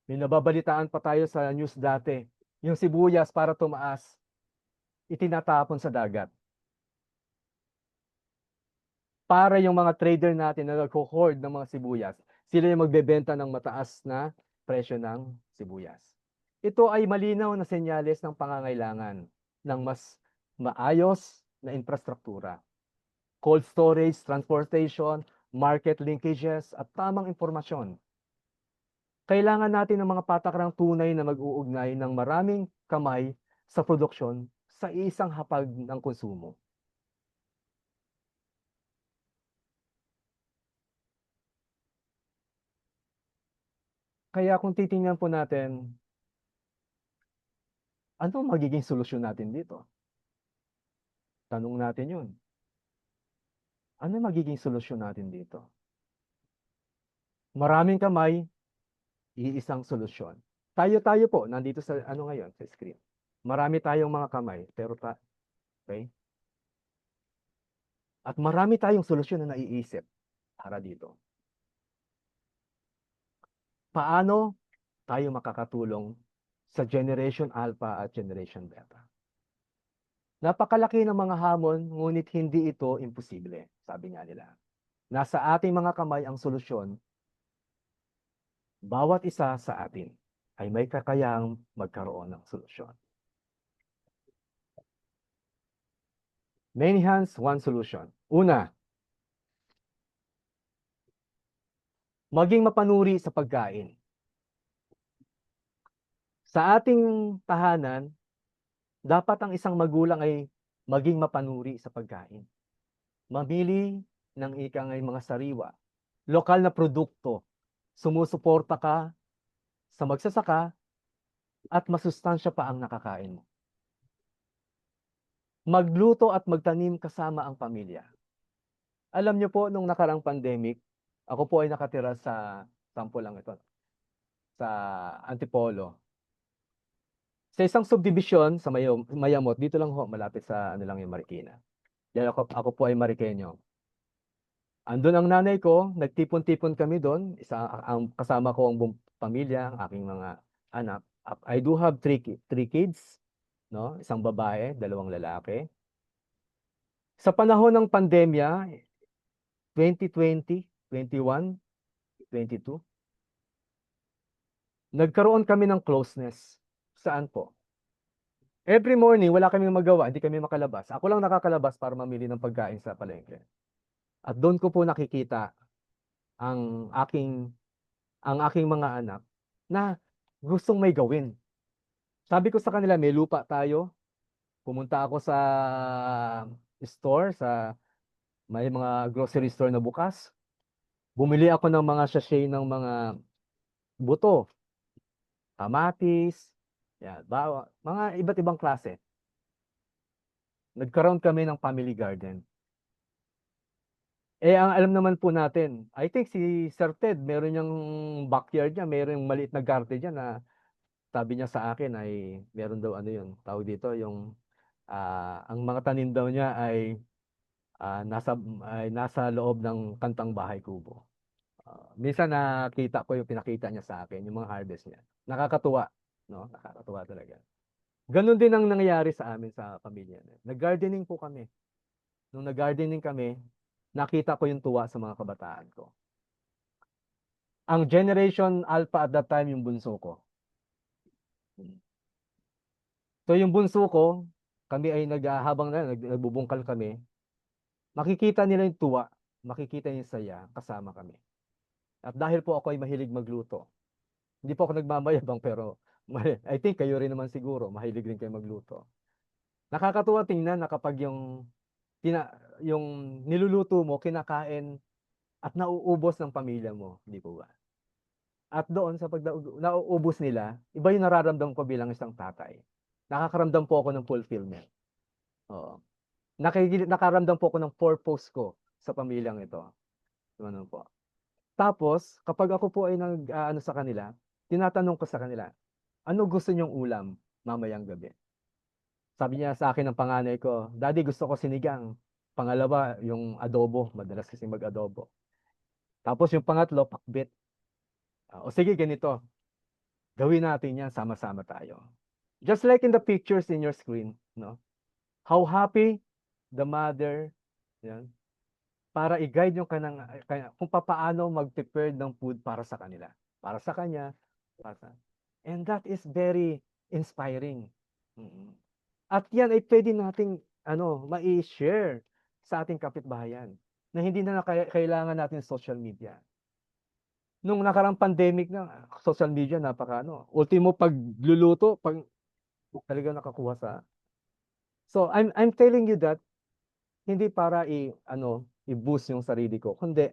May nababalitaan pa tayo sa news dati, yung sibuyas para tumaas, itinatapon sa dagat. Para yung mga trader natin na nagko-hoard ng mga sibuyas, sila yung magbebenta ng mataas na presyo ng sibuyas. Ito ay malinaw na senyales ng pangangailangan ng mas maayos na infrastruktura, cold storage, transportation, market linkages, at tamang impormasyon. Kailangan natin ng mga patakarang tunay na mag-uugnay ng maraming kamay sa produksyon sa isang hapag ng konsumo. Kaya kung titingnan po natin, ano magiging solusyon natin dito? Tanong natin yun. Ano magiging solusyon natin dito? Maraming kamay, iisang solusyon. Tayo po, nandito sa ngayon, sa screen. Marami tayong mga kamay, pero okay? At marami tayong solusyon na naiisip para dito. Paano tayo makakatulong sa Generation Alpha at Generation Beta? Napakalaki ng mga hamon, ngunit hindi ito imposible, sabi nga nila. Nasa ating mga kamay ang solusyon. Bawat isa sa atin ay may kakayahang magkaroon ng solusyon. Many hands, one solution. Una, maging mapanuri sa pagkain. Sa ating tahanan, dapat ang isang magulang ay maging mapanuri sa pagkain. Mamili ng ikang mga sariwa, lokal na produkto, sumusuporta ka sa magsasaka at masustansya pa ang nakakain mo. Magluto at magtanim kasama ang pamilya. Alam niyo po, nung nakarang pandemic, ako po ay nakatira sa sample lang ito. sa Antipolo. Sa isang subdivision sa Mayamot, dito lang ho, malapit sa ano lang yung Marikina. Dahil ako po ay Marikeño. Andun ang nanay ko, nagtipon-tipon kami doon. Ang kasama ko ang buong pamilya, ang aking mga anak. I do have three kids, no? Isang babae, 2 lalaki. Sa panahon ng pandemya, 2020, 21, 22, nagkaroon kami ng closeness. Saan po? Every morning, wala kaming magawa, hindi kami makalabas. Ako lang nakakalabas para mamili ng pagkain sa palengke. At doon ko po nakikita ang aking mga anak na gustong may gawin. Sabi ko sa kanila, may lupa tayo. Pumunta ako sa store, may mga grocery store na bukas. Bumili ako ng mga sachet ng mga buto, kamatis, yan, mga iba't ibang klase. Nagkaroon kami ng family garden. Ang alam naman po natin, I think si Sir Ted, meron niyang backyard niya, meron yung maliit na garden niya na sabi niya sa akin ay meron daw ano yun, tawag dito, yung ang mga tanim daw niya ay nasa loob ng Kantang Bahay Kubo. Minsan nakita ko yung pinakita niya sa akin, yung mga harvest niya. Nakakatuwa, no? Nakakatuwa talaga. Ganon din ang nangyayari sa amin sa pamilya. Nag-gardening po kami. Nung nag-gardening kami, nakita ko yung tuwa sa mga kabataan ko. Ang Generation Alpha at that time, yung bunso ko. So yung bunso ko, kami ay habang nagbubungkal kami, makikita nila yung tuwa, makikita yung saya, kasama kami. At dahil po ako ay mahilig magluto, hindi po ako nagmamayabang pero I think kayo rin naman siguro, mahilig rin kayo magluto. Nakakatuwa tingnan na kapag yung niluluto mo, kinakain at nauubos ng pamilya mo, di po ba? At doon sa pag nauubos nila, iba yung nararamdaman ko bilang isang tatay. Nakakaramdam po ako ng fulfillment. Oo. Nakaramdam po ako ng purpose ko sa pamilyang ito. Ano po. Tapos, kapag ako po ay ano sa kanila, tinatanong ko sa kanila, ano gusto niyong ulam mamayang gabi? Sabi niya sa akin ng panganay ko, Daddy, gusto ko sinigang. Pangalawa, yung adobo. Madalas kasi mag-adobo. Tapos yung pangatlo, pakbit. O sige, ganito. Gawin natin yan, sama-sama tayo. Just like in the pictures in your screen, no? How happy the mother, yan, para i-guide yung kung paano mag-prepare ng food para sa kanila. Para sa kanya. And that is very inspiring. At yan ay pwede nating mai-share sa ating kapitbahayan na hindi na kailangan natin social media. Nung nakarang pandemic na, social media ultimo pagluluto, talaga nakakuha sa. So I'm telling you that hindi para i-boost yung sarili ko, kundi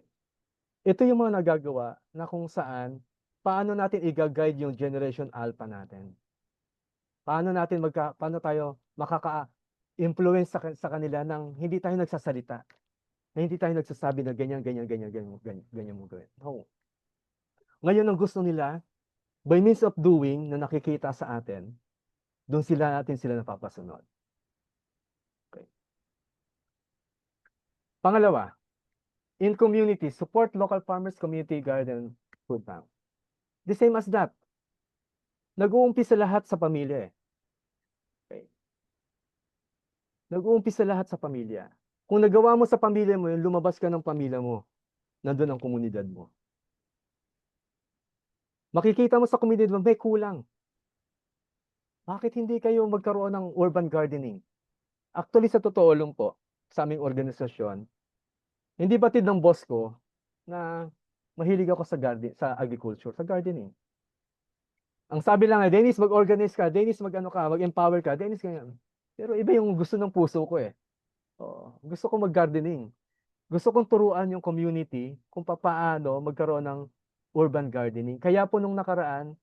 ito yung mga nagagawa na kung saan paano natin i-guide yung Generation Alpha natin. Paano tayo makaka-influence sa kanila nang hindi tayo nagsasalita. Na hindi tayo nagsasabi na ganyan mo gawin. No. Ngayon ang gusto nila, by means of doing na nakikita sa atin, doon natin sila napapasunod. Okay. Pangalawa, in community, support local farmers, community garden, food bank. The same as that. Nag-uumpisa lahat sa pamilya. Okay. Nag-uumpisa lahat sa pamilya. Kung nagawa mo sa pamilya mo, yung lumabas ka ng pamilya mo, nandun ang komunidad mo. Makikita mo sa komunidad mo, may kulang. Bakit hindi kayo magkaroon ng urban gardening? Actually, sa totoo lang po, sa aming organisasyon, hindi batid ng boss ko na mahilig ako sa agriculture, sa gardening. Ang sabi lang, Dennis, mag-organize ka, Dennis, mag-empower ka, Dennis, ganyan. Pero iba yung gusto ng puso ko eh. Gusto ko mag-gardening. Gusto kong turuan yung community kung paano magkaroon ng urban gardening. Kaya po nung nakaraan,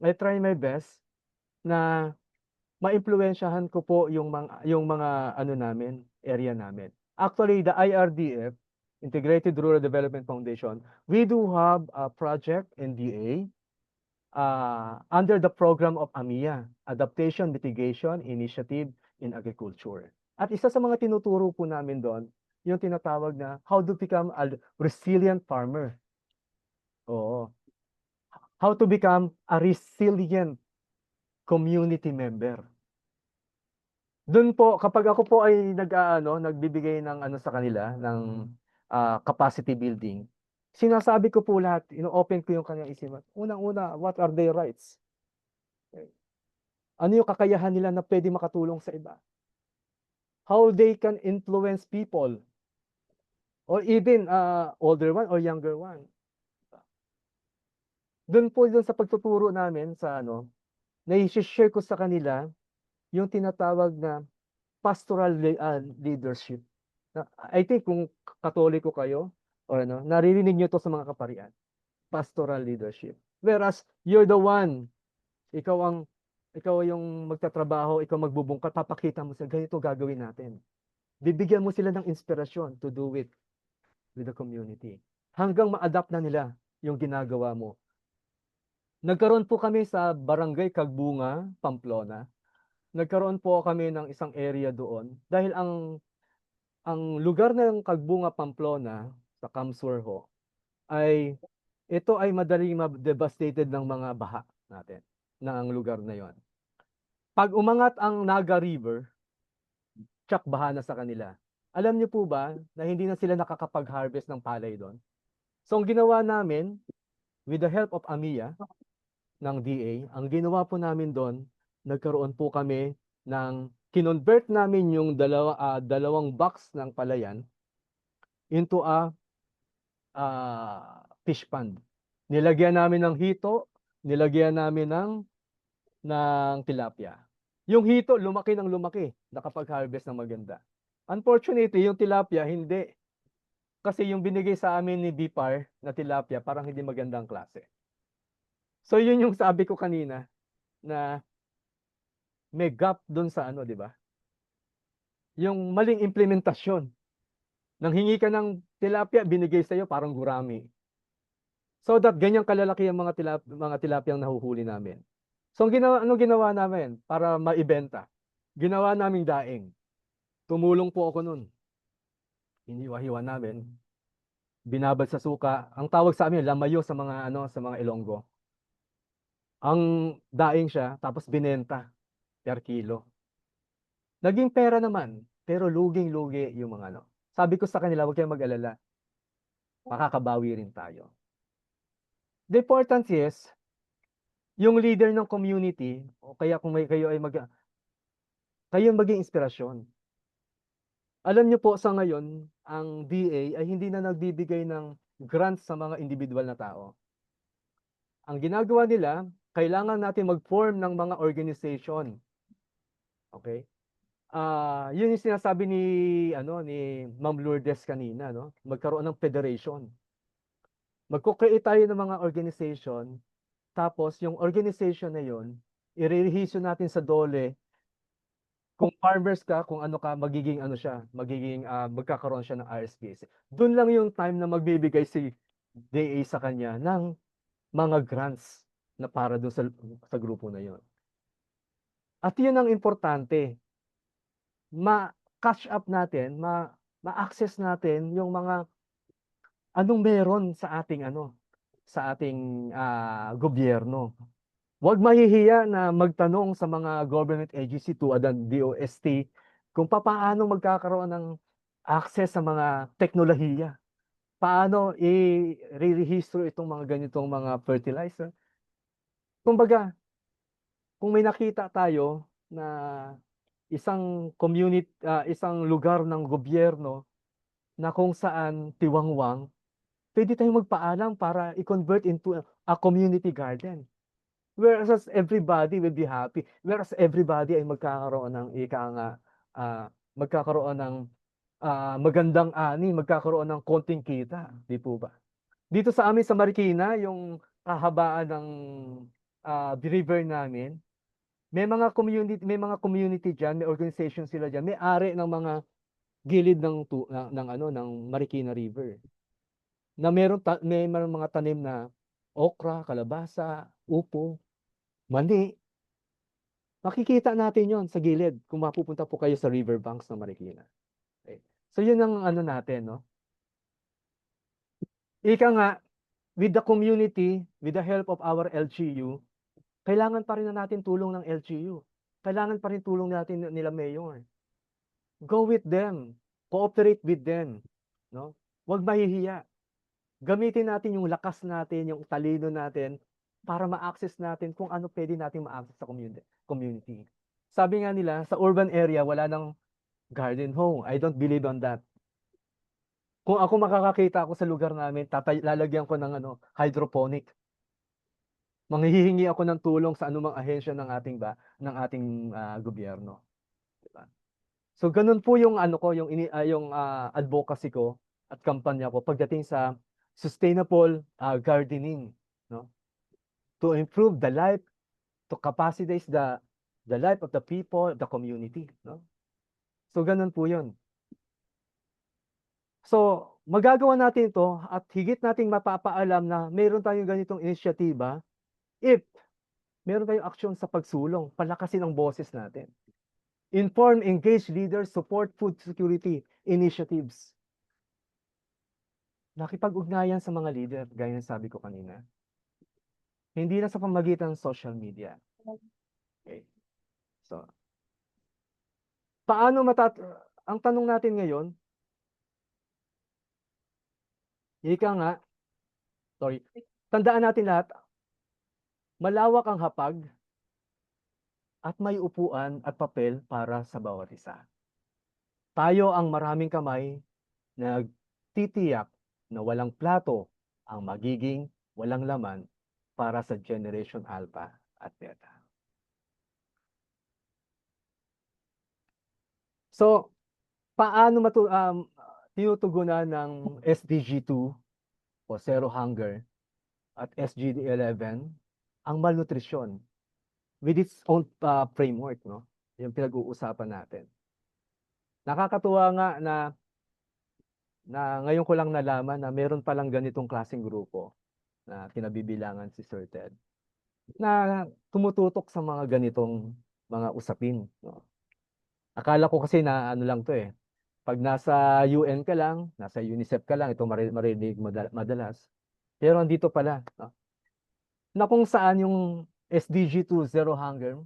I try my best na ma-impluwensyahan ko po yung mga area namin. Actually, the IRDF, Integrated Rural Development Foundation, we do have a project, NDA, under the program of AMIA, Adaptation Mitigation Initiative in Agriculture. At isa sa mga tinuturo po namin doon, yung tinatawag na how to become a resilient farmer. Oo. How to become a resilient community member. Doon po, kapag ako po ay nagbibigay ng sa kanila, ng capacity building, sinasabi ko po lahat, ino-open ko yung kanyang isipan. Unang-una, what are their rights? Okay. Ano yung kakayahan nila na pwede makatulong sa iba? How they can influence people? Or even older one or younger one. Doon sa pagtuturo namin sa na-share ko sa kanila yung tinatawag na pastoral leadership. I think kung Katoliko kayo or naririnig niyo to sa mga kaparian. Pastoral leadership. Whereas you're the one, ikaw yung magtatrabaho, ikaw magbubungkat, papakita mo sa ganito gagawin natin. Bibigyan mo sila ng inspirasyon to do it with the community. Hanggang ma-adapt na nila yung ginagawa mo. Nagkaroon po kami sa Barangay Kagbunga, Pamplona. Nagkaroon po kami ng isang area doon dahil ang lugar ng Kagbunga, Pamplona sa Kamsur ay ito ay madaling devastated ng mga baha natin ng lugar na yon. Pag umangat ang Naga River, tsak baha na sa kanila. Alam niyo po ba na hindi na sila nakakapag-harvest ng palay doon? So ang ginawa namin, with the help of AMIA, ng DA, ang ginawa po namin doon, nagkaroon po kami ng, kinonvert namin yung dalawang box ng palayan into a fish pond. Nilagyan namin ng hito, nilagyan namin ng tilapia. Yung hito, lumaki ng lumaki, nakapag-harvest ng maganda. Unfortunately, yung tilapia, hindi. Kasi yung binigay sa amin ni BIPAR na tilapia, parang hindi magandang klase. So yun yung sabi ko kanina na may gap doon sa di ba? Yung maling implementasyon. Nang hingi ka ng tilapia, binigay sa iyo parang gurami. So that ganyang kalalaki ang mga tilapiyang nahuhuli namin. So ano ginawa namin para maibenta? Ginawa naming daing. Tumulong po ako noon. Hiniwa-hiwa namin. Binabad sa suka. Ang tawag sa amin, lamayo sa mga sa mga Ilonggo. Ang daing siya, tapos binenta per kilo. Naging pera naman, pero luging-lugi yung mga Sabi ko sa kanila, huwag kayong mag-alala. Makakabawi rin tayo. The importance is, yung leader ng community, o kaya kung kayo ay kayo maging inspirasyon. Alam niyo po sa ngayon, ang DA ay hindi na nagbibigay ng grants sa mga individual na tao. Ang ginagawa nila, kailangan natin mag-form ng mga organization. Okay? Yun yung sinasabi ni Ma'am Lourdes kanina, magkaroon ng federation. Magko-create tayo ng mga organization, tapos yung organization na yun, i-rehiso natin sa DOLE. Kung farmers ka, kung magiging magkakaroon siya ng RSPs. Doon lang yung time na magbibigay si DA sa kanya ng mga grants na para doon sa grupo na yon. At yun ang importante. Ma-catch up natin, ma-access natin yung mga anong meron sa ating gobyerno. Huwag mahihiya na magtanong sa mga government agency tulad ng DOST kung paano magkakaroon ng access sa mga teknolohiya. Paano i-rehistro itong mga ganitong mga fertilizer. Kumbaga, kung may nakita tayo na isang community, isang lugar ng gobyerno na kung saan tiwangwang, pwede tayong magpaalam para i-convert into a community garden. Whereas everybody will be happy. Whereas everybody ay magkakaroon ng magkakaroon ng magandang ani, magkakaroon ng konting kita, di po ba? Dito sa amin sa Marikina, yung kahabaan ng river namin, may mga community diyan, may organization sila diyan, may ari ng mga gilid ng Marikina River. Na may mga tanim na okra, kalabasa, upo, mani. Makikita natin yon sa gilid kung mapupunta po kayo sa riverbanks ng Marikina. Okay. So yun ang ano natin, no? Ika nga, with the community, with the help of our LGU, kailangan pa rin na natin tulong ng LGU. Kailangan pa rin tulong natin nila Mayor. Go with them. Cooperate with them. No? Huwag mahihiya. Gamitin natin yung lakas natin, yung talino natin, para ma-access natin kung ano pwede natin ma-access sa community. Sabi nga nila, sa urban area, wala nang garden home. I don't believe on that. Kung ako makakakita ako sa lugar namin, lalagyan ko ng hydroponic. Manghihingi ako ng tulong sa anumang ahensya ng ating gobyerno. Diba? So ganun po yung yung advocacy ko at kampanya ko pagdating sa sustainable gardening, no? To improve the life, to capacitize the life of the people, the community, no? So ganun po 'yun. So magagawa natin ito at higit nating mapapaalam na mayroon tayong ganitong inisyatiba if meron tayong aksyon sa pagsulong, palakasin ang boses natin. Inform, engage leaders, support food security initiatives. Nakipag-ugnayan sa mga leader, gaya ng sabi ko kanina. Hindi na sa pamagitan ng social media. Okay. So, ang tanong natin ngayon, tandaan natin lahat, malawak ang hapag at may upuan at papel para sa bawat isa. Tayo ang maraming kamay na titiyak na walang plato ang magiging walang laman para sa Generation Alpha at Beta. So, paano tinutugunan ng SDG 2 o Zero Hunger at SDG 11 ang malnutrisyon with its own framework, no? Yung pinag-uusapan natin. Nakakatuwa nga na ngayon ko lang nalaman na meron palang ganitong klaseng grupo na kinabibilangan si Sir Ted na tumututok sa mga ganitong mga usapin, no? Akala ko kasi na ano lang to eh. Pag nasa UN ka lang, nasa UNICEF ka lang, ito marinig madalas. Pero andito pala, no? Na kung saan yung SDG 2 Zero Hunger,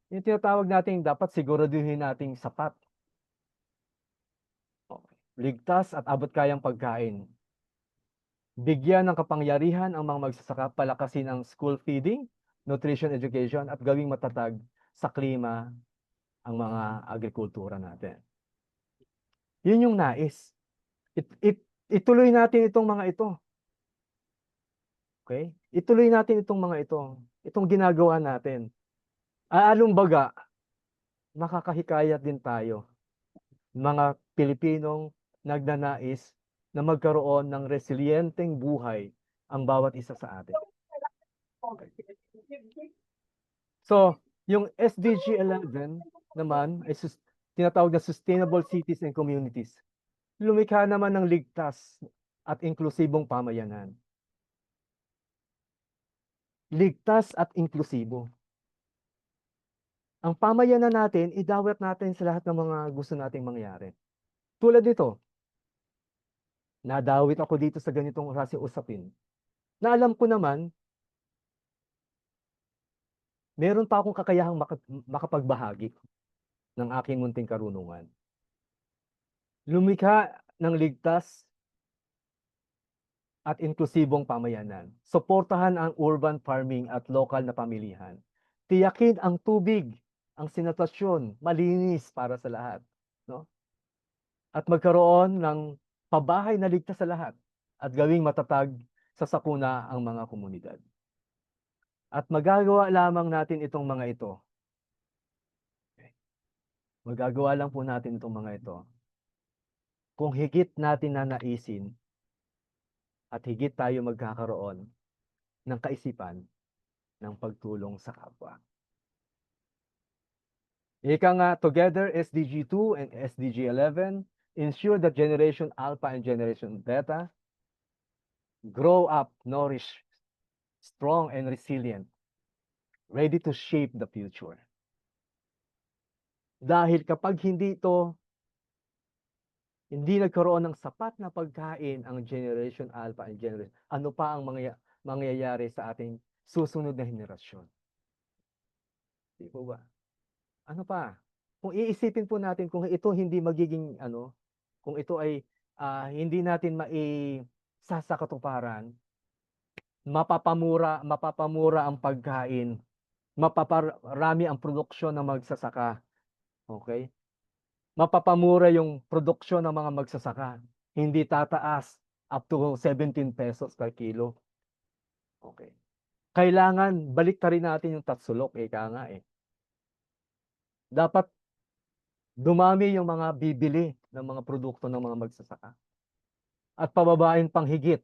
yung tinatawag natin dapat siguraduhin nating sapat. Okay. Ligtas at abot kayang pagkain. Bigyan ng kapangyarihan ang mga magsasaka, palakasin ang school feeding, nutrition education, at gawing matatag sa klima ang mga agrikultura natin. Yun yung nais. Ituloy natin itong mga ito. Okay? Ituloy natin itong mga ito. Itong ginagawa natin. Alumbaga, makakahikayat din tayo. Mga Pilipinong nagnanais na magkaroon ng resilienteng buhay ang bawat isa sa atin. Okay. So, yung SDG 11 naman ay tinatawag na Sustainable Cities and Communities. Lumikha naman ng ligtas at inklusibong pamayanan. Ligtas at inklusibo. Ang pamayanan natin, idawat natin sa lahat ng mga gusto nating mangyari. Tulad nito, nadawit ako dito sa ganitong klase usapin, na alam ko naman, meron pa akong kakayahang makapagbahagi ng aking munting karunungan. Lumikha ng ligtas at inklusibong pamayanan. Suportahan ang urban farming at lokal na pamilihan. Tiyakin ang tubig, ang sanitasyon, malinis para sa lahat. No? At magkaroon ng pabahay na ligtas sa lahat at gawing matatag sa sakuna ang mga komunidad. At magagawa lamang natin itong mga ito. Magagawa lang po natin itong mga ito kung higit natin nanaisin at higit tayo magkakaroon ng kaisipan ng pagtulong sa kapwa. Ika nga, together, SDG 2 and SDG 11 ensure that Generation Alpha and Generation Beta grow up nourished strong and resilient, ready to shape the future. Dahil kapag hindi nagkaroon ng sapat na pagkain ang Generation Alpha and Generation, ano pa ang mangyayari sa ating susunod na henerasyon? Di po ba? Ano pa? Kung iisipin po natin kung ito hindi magiging kung ito ay hindi natin sasakatuparan, mapapamura ang pagkain, mapaparami ang produksyon ng magsasaka. Okay? Mapapamura yung produksyon ng mga magsasaka. Hindi tataas up to 17 pesos per kilo. Okay. Kailangan baliktarin natin yung tatsulok, ika nga eh. Dapat dumami yung mga bibili ng mga produkto ng mga magsasaka. At pababain pang higit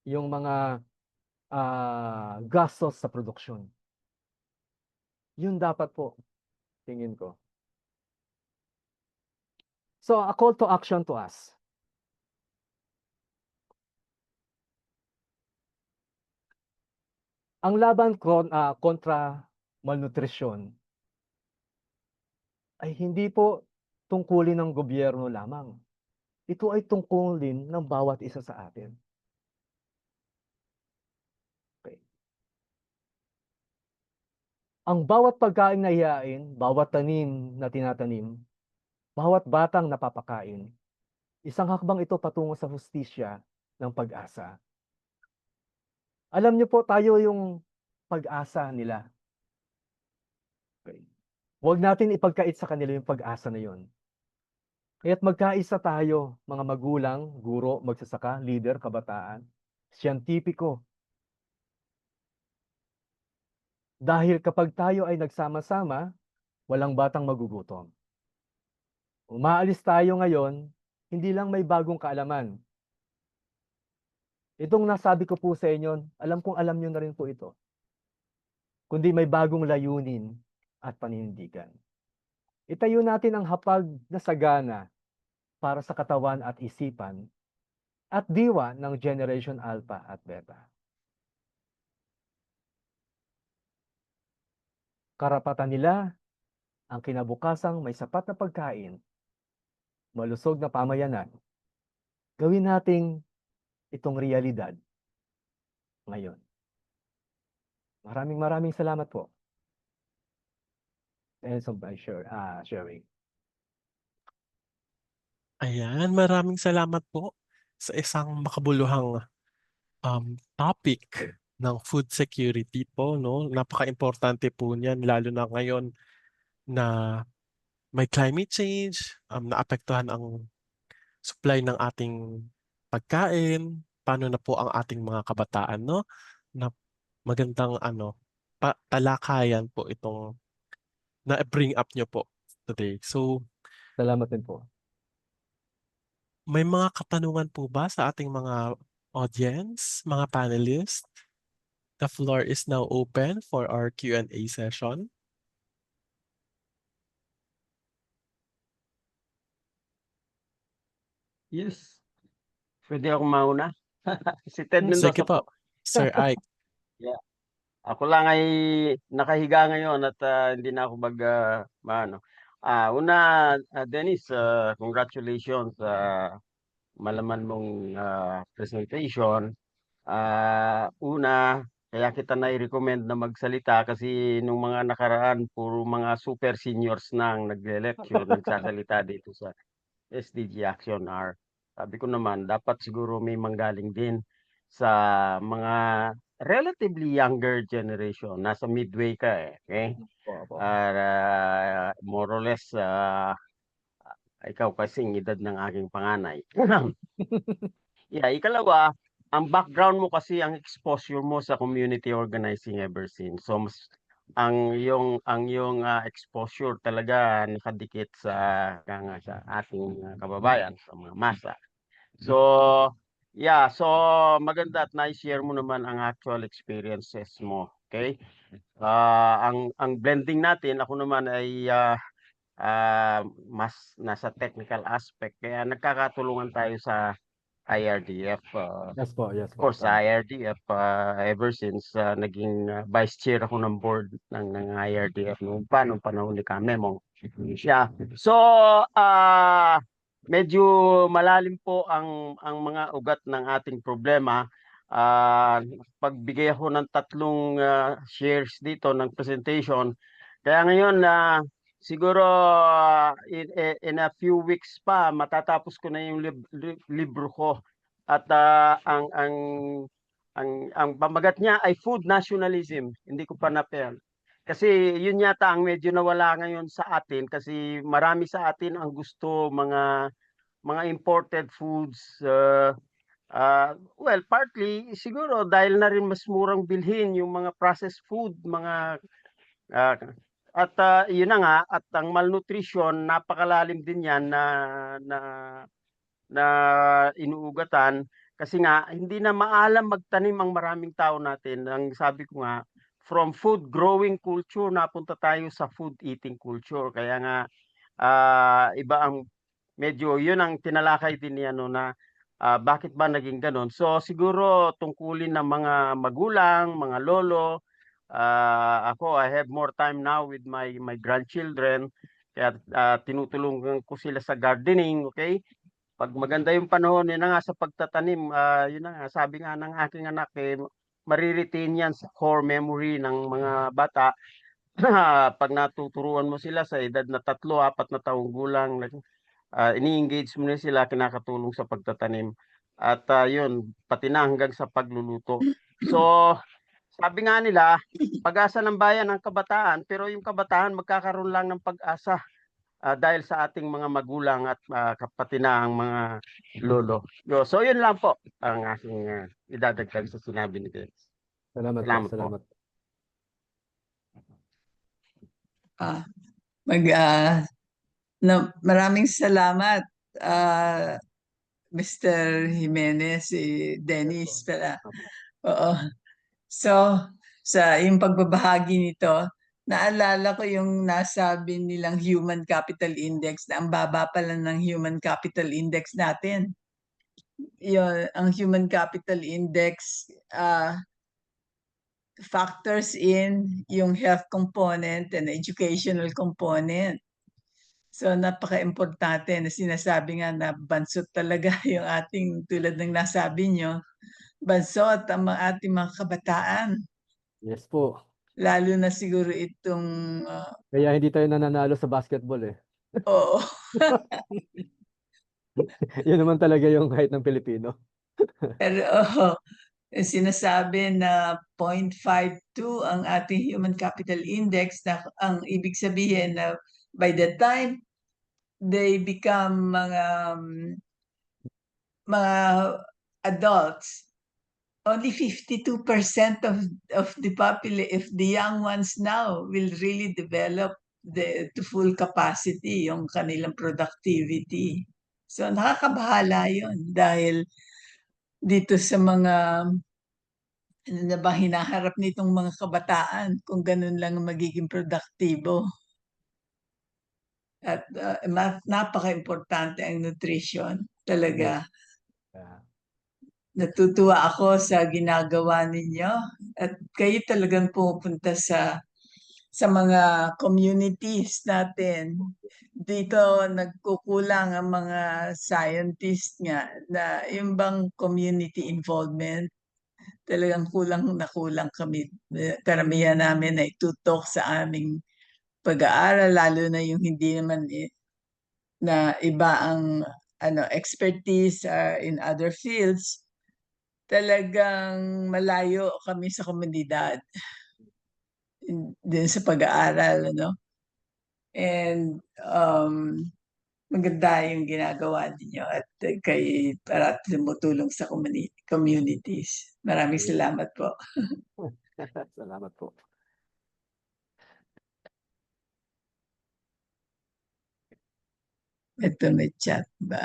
yung mga gastos sa produksyon. Yun dapat po, tingin ko. So, a call to action to us. Ang laban kontra malnutrisyon ay hindi po tungkulin ng gobyerno lamang. Ito ay tungkulin ng bawat isa sa atin. Okay. Ang bawat pagkain na ihain, bawat tanim na tinatanim, bawat batang napapakain, isang hakbang ito patungo sa hustisya ng pag-asa. Alam niyo po, tayo yung pag-asa nila. Okay. Huwag natin ipagkait sa kanila yung pag-asa na yun. Kaya't magkaisa tayo, mga magulang, guro, magsasaka, leader, kabataan, siyentipiko. Dahil kapag tayo ay nagsama-sama, walang batang magugutom. Umaalis tayo ngayon, hindi lang may bagong kaalaman. Itong nasabi ko po sa inyo, alam kong alam nyo na rin po ito. Kundi may bagong layunin at paninindigan. Itayo natin ang hapag na sagana para sa katawan at isipan at diwa ng Generation Alpha at Beta. Karapatan nila ang kinabukasang may sapat na pagkain, malusog na pamayanan. Gawin nating itong realidad ngayon. Maraming salamat po. And some sharing. Ayan, maraming salamat po sa isang makabuluhang topic ng food security po, no? Napaka-importante po niyan, lalo na ngayon na may climate change, naapektuhan ang supply ng ating pagkain, paano na po ang ating mga kabataan, no? Na magandang talakayan po itong na-bring up nyo po today. So, Salamat din po. may mga katanungan po ba sa ating mga audience, mga panelists? The floor is now open for our Q&A session. Yes. Pwede ako mauna? Si Ted Mendoza Sige po, Sir Ike. Yeah. Ako lang ay nakahiga ngayon at hindi na ako una, Dennis, congratulations sa malaman mong presentation. Una, kaya kita na-recommend na magsalita kasi nung mga nakaraan, puro mga super seniors nang nagle-lecture, nagsasalita dito sa SDG Action R. Sabi ko naman, dapat siguro may manggaling din sa mga relatively younger generation. Nasa midway ka eh. Okay? More or less, ikaw kasing edad ng aking panganay. Yeah, ikalawa, ang background mo kasi, ang exposure mo sa community organizing ever since. So, ang yung exposure talaga nakadikit sa ating kababayan, sa mga masa. So, yeah, so maganda at na-share mo naman ang actual experiences mo, okay? Ang blending natin, ako naman ay mas nasa technical aspect, kaya nagkakatulungan tayo sa IRDF. Yes po, yes Of po. course, sa IRDF, ever since naging vice chair ako ng board ng IRDF noong panahon ni Kamemong. Yeah. So, medyo malalim po ang mga ugat ng ating problema. Pagbigay ako ng 3 shares dito ng presentation. Kaya ngayon, siguro in a few weeks pa matatapos ko na yung libro ko. At ang pamagat niya ay food nationalism. Hindi ko pa na-fail. Kasi yun yata ang medyo nawala ngayon sa atin kasi marami sa atin ang gusto mga imported foods. Well, partly siguro dahil na rin mas murang bilhin yung mga processed food, mga yun na nga, at ang malnutrition napakalalim din yan na inuugatan kasi nga hindi na maalam magtanim ang maraming tao natin. Ang sabi ko nga, from food growing culture napunta tayo sa food eating culture. Kaya nga iba ang medyo yun ang tinalakay din ni na bakit ba naging ganon. So siguro tungkulin ng mga magulang, mga lolo, ako I have more time now with my grandchildren. Kaya tinutulungan ko sila sa gardening, okay? Pag maganda yung panahon, yun na nga sa pagtatanim, yun na nga, sabi nga ng aking anak, mariretain yan sa core memory ng mga bata. Pag natuturuan mo sila sa edad na 3, 4 na taong gulang, ini-engage mo na sila, kinakatulong sa pagtatanim. At yun, pati na hanggang sa pagluluto. So, sabi nga nila, pag-asa ng bayan ang kabataan, pero yung kabataan magkakaroon lang ng pag-asa dahil sa ating mga magulang at pati na ang mga lolo. So yun lang po ang aking idadagdag sa sinabi ni Vince. Salamat po. Salamat po. Salamat. Maraming salamat, Mr. Jimenez, Dennis pala. Oo. So, sa yung pagbabahagi nito, naalala ko yung nasabi nilang Human Capital Index na ang baba pala ng Human Capital Index natin. Yun, ang Human Capital Index factors in yung health component and educational component. So napaka-importante na sinasabi nga na bansot talaga yung ating, tulad ng nasabi nyo, bansot ang ating mga kabataan. Yes po. Lalo na siguro itong... Kaya hindi tayo nananalo sa basketball eh. Oo. Yun naman talaga yung height ng Pilipino. Pero sinasabi na 0.52 ang ating Human Capital Index, na ang ibig sabihin na by the time they become mga adults, only 52% of the young ones now will really develop to full capacity yung kanilang productivity. So nakakabahala yun dahil dito sa mga na ba hinaharap nitong mga kabataan kung ganun lang magiging produktibo. At napaka-importante ang nutrition talaga. Natutuwa ako sa ginagawa ninyo at kayo talagang pupunta sa mga communities natin. Dito nagkukulang ang mga scientists nga na yung bang community involvement, talagang kulang na kulang kami. Karamihan namin ay tutok sa aming pag-aaral, lalo na yung hindi naman na iba ang expertise in other fields. Talagang malayo kami sa komunidad din sa pag-aaral, and maganda yung ginagawa niyo at para tumutulong sa communities. Maraming salamat po. Salamat po. Ito may chat ba?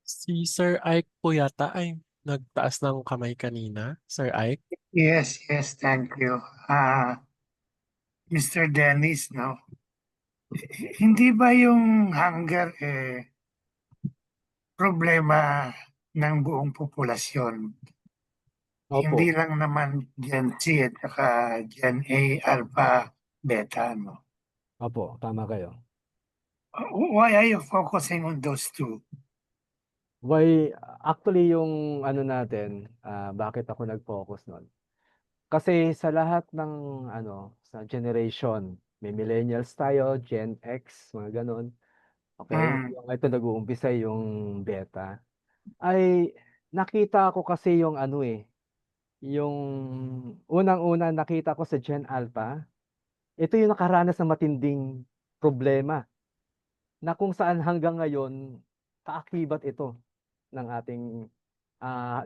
Si Sir Ike po yata ay nagtaas ng kamay kanina. Sir Ike? Yes, thank you. Mr. Dennis, no? Hindi ba yung hunger problema ng buong populasyon. Hindi Opo. lang naman Gen Z at saka Gen A, Alpha, Beta, no? Opo, tama kayo. Why are you focusing on those two? Why, actually yung ano natin, bakit ako nag-focus nun? Kasi sa lahat ng sa generation, may millennials tayo, Gen X, mga ganun. Okay? Mm. Yung ito nag-uumpisa yung beta. Ay nakita ko kasi yung yung unang-una nakita ko sa Gen Alpha, ito yung nakaranas ng matinding problema na kung saan hanggang ngayon kaakibat ito ng ating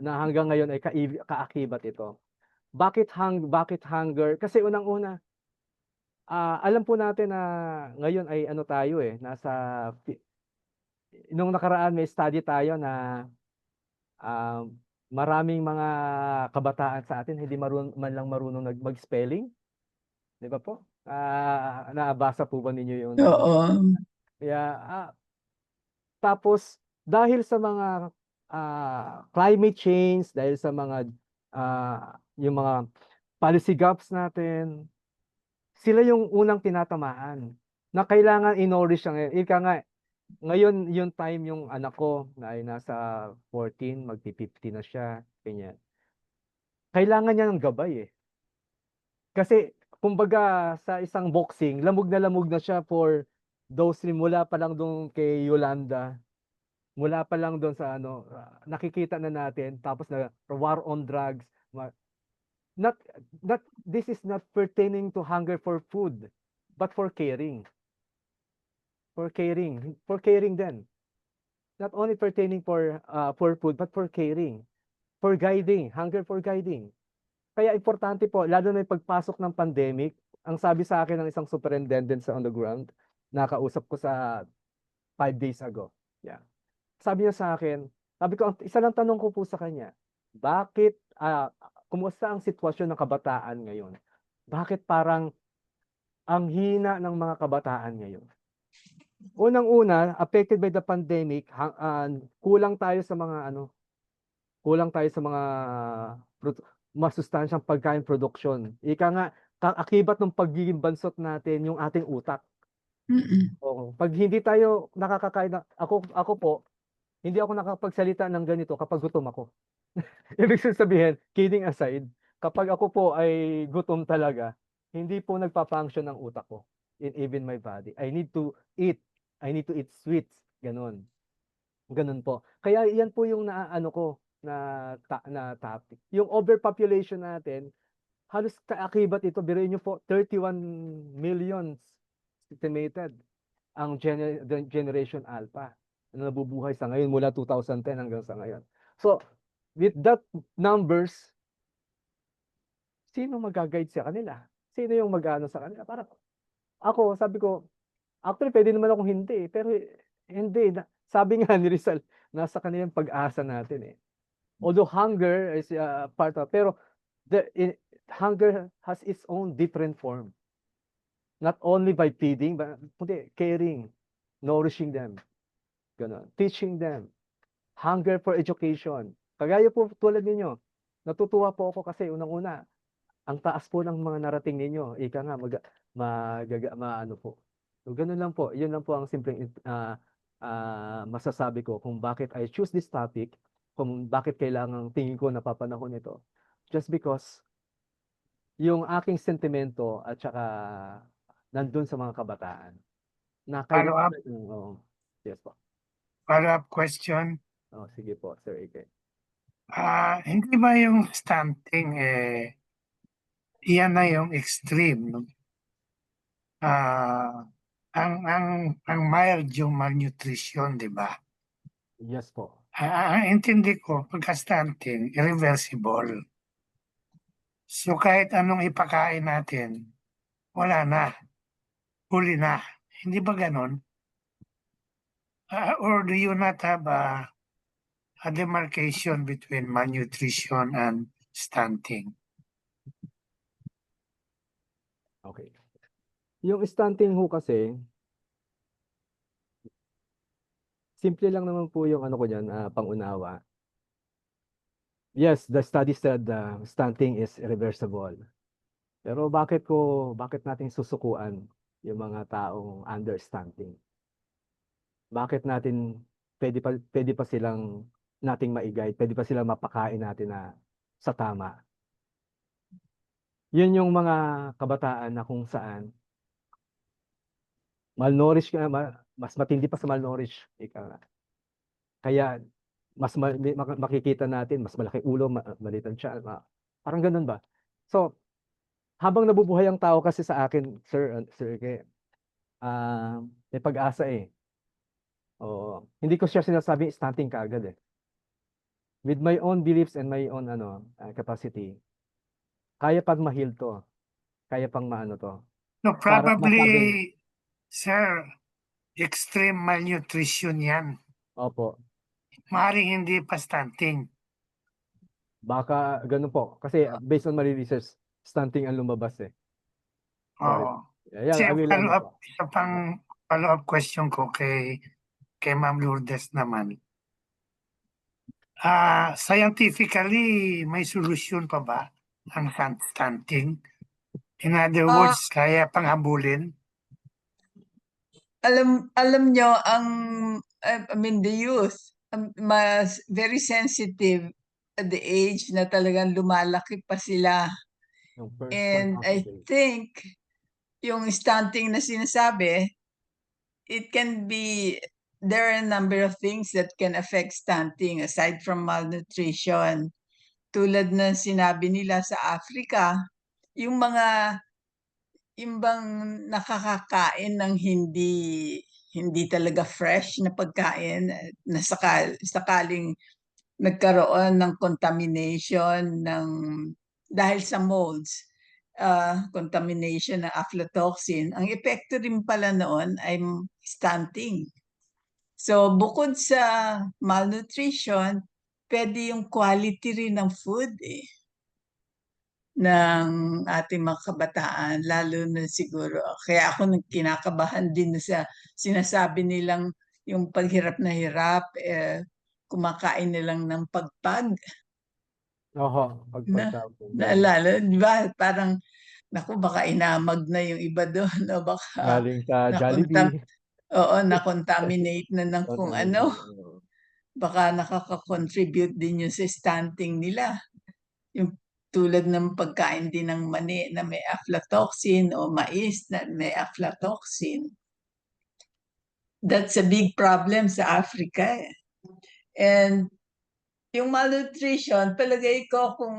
na hanggang ngayon ay kaakibat ito. Bakit hunger? Kasi unang-una, alam po natin na ngayon ay tayo nasa nung nakaraan may study tayo na ah, maraming mga kabataan sa atin hindi man lang marunong mag-spelling, 'di ba po? Nabasa po ba ninyo yung Oo. kaya tapos dahil sa mga climate change, dahil sa mga yung mga policy gaps natin, sila yung unang tinatamaan na kailangan i-nourish siya ngayon. Ika nga, ngayon yung time yung anak ko na ay nasa 14, magpi-50 na siya, ganyan. Kailangan niya ng gabay eh. Kasi kumbaga sa isang boxing, lamog na siya for those mula pa lang doon kay Yolanda. Mula pa lang doon sa nakikita na natin tapos na war on drugs. Not this is not pertaining to hunger for food, but for caring. For caring then. Not only pertaining for food, but for caring. For guiding, hunger for guiding. Kaya importante po, lalo na yung pagpasok ng pandemic, ang sabi sa akin ng isang superintendent sa on the ground, nakausap ko sa 5 days ago. Yeah. Sabi niya sa akin, sabi ko, isa lang tanong ko po sa kanya, bakit, kumusta ang sitwasyon ng kabataan ngayon? Bakit parang ang hina ng mga kabataan ngayon? Unang-una, affected by the pandemic, kulang tayo sa mga masustansyang pagkain production. Ika nga, kaakibat ng pagiging bansot natin yung ating utak. Oo. Pag hindi tayo nakakakain ako po, hindi ako nakakapagsalita ng ganito kapag gutom ako. Ibig sabihin, kidding aside, kapag ako po ay gutom talaga, hindi po nagpa-function ang utak ko in even my body. I need to eat. I need to eat sweets. Ganon. Ganon po. Kaya yan po yung ko na topic. Yung overpopulation natin, halos kaakibat ito. Biruin niyo po, 31 million estimated ang Generation Alpha na nabubuhay sa ngayon mula 2010 hanggang sa ngayon. So, with that numbers, sino mag-guide sa kanila? Sino yung mag-ano sa kanila? Para ako, sabi ko, actually pwede naman akong hindi, pero hindi. Sabi nga ni Rizal, nasa kanilang pag-asa natin eh. Although hunger is part of, pero hunger has its own different form. Not only by feeding, but caring, nourishing them, ganun, teaching them, hunger for education. Kagaya po tulad ninyo, natutuwa po ako kasi unang-una, ang taas po ng mga narating ninyo, ika nga, maano po. So, ganun lang po, yun lang po ang simpleng masasabi ko kung bakit I choose this topic, kung bakit kailangang tingin ko napapanahon ito. Just because yung aking sentimento at saka nandun sa mga kabataan. Na Follow-up? Yes po. Follow-up question. Sige po, Sir Ike. Hindi ba yung stunting iyan na yung extreme, no? Ang mild yung malnutrition, di ba? Yes po. Intindi ko, pagka-stunting, irreversible. So kahit anong ipakain natin, wala na. Huli na. Hindi ba ganon? Or do you not have a demarcation between malnutrition and stunting? Okay. Yung stunting ho kasi, simple lang naman po yung ano ko diyan, pangunawa. Yes, the study said stunting is irreversible. Pero bakit natin susukuan yung mga taong under stunting? Bakit natin pwede pa silang nating ma-guide, pwede pa silang mapakain natin na sa tama. Yun yung mga kabataan na kung saan malnourished mas matindi pa sa malnourished. Kaya makikita natin mas malaki ulo, maliit ang tiyan, parang ganun ba? So, habang nabubuhay ang tao kasi sa akin, Sir Ike, may pag-asa eh. Oo. Hindi ko siya sinasabi stunting kaagad eh. With my own beliefs and my own capacity, kaya pang ma-heal to. Kaya pang maano to. No, Para masabing, probably, sir, extreme malnutrition yan. opo, Maaaring hindi pa stunting. baka ganun po. Kasi based on my research, stunting ang lumabas eh. Sorry. Oo. Yeah, Kasi I will ano po. isa pang follow-up question ko kay Ma'am Lourdes naman. Scientifically, may solusyon pa ba ang stunting? In other words, kaya pang habulin? Alam nyo, I mean, the youth, mas very sensitive at the age na talagang lumalaki pa sila. Yung first And I think yung stunting na sinasabi, there are a number of things that can affect stunting aside from malnutrition. Tulad na sinabi nila sa Africa, yung bang nakakakain ng hindi talaga fresh na pagkain na sakaling nagkaroon ng contamination dahil sa molds, contamination ng aflatoxin. Ang epekto rin pala noon ay stunting. So bukod sa malnutrition, pwede yung quality rin ng food ng ating mga kabataan, lalo na siguro. Kaya ako kinakabahan din sa sinasabi nilang yung paghirap na hirap, kumakain nilang ng pagpag. Oho, Naalala, di ba? Parang, naku, baka inamag na yung iba doon. O baka galing sa Jollibee. na-contaminate na ng kung ano. Baka nakaka-contribute din yun sa stunting nila. Yung tulad ng pagkain din ng mani na may aflatoxin o mais na may aflatoxin. That's a big problem sa Africa. And yung malnutrition, palagay ko kung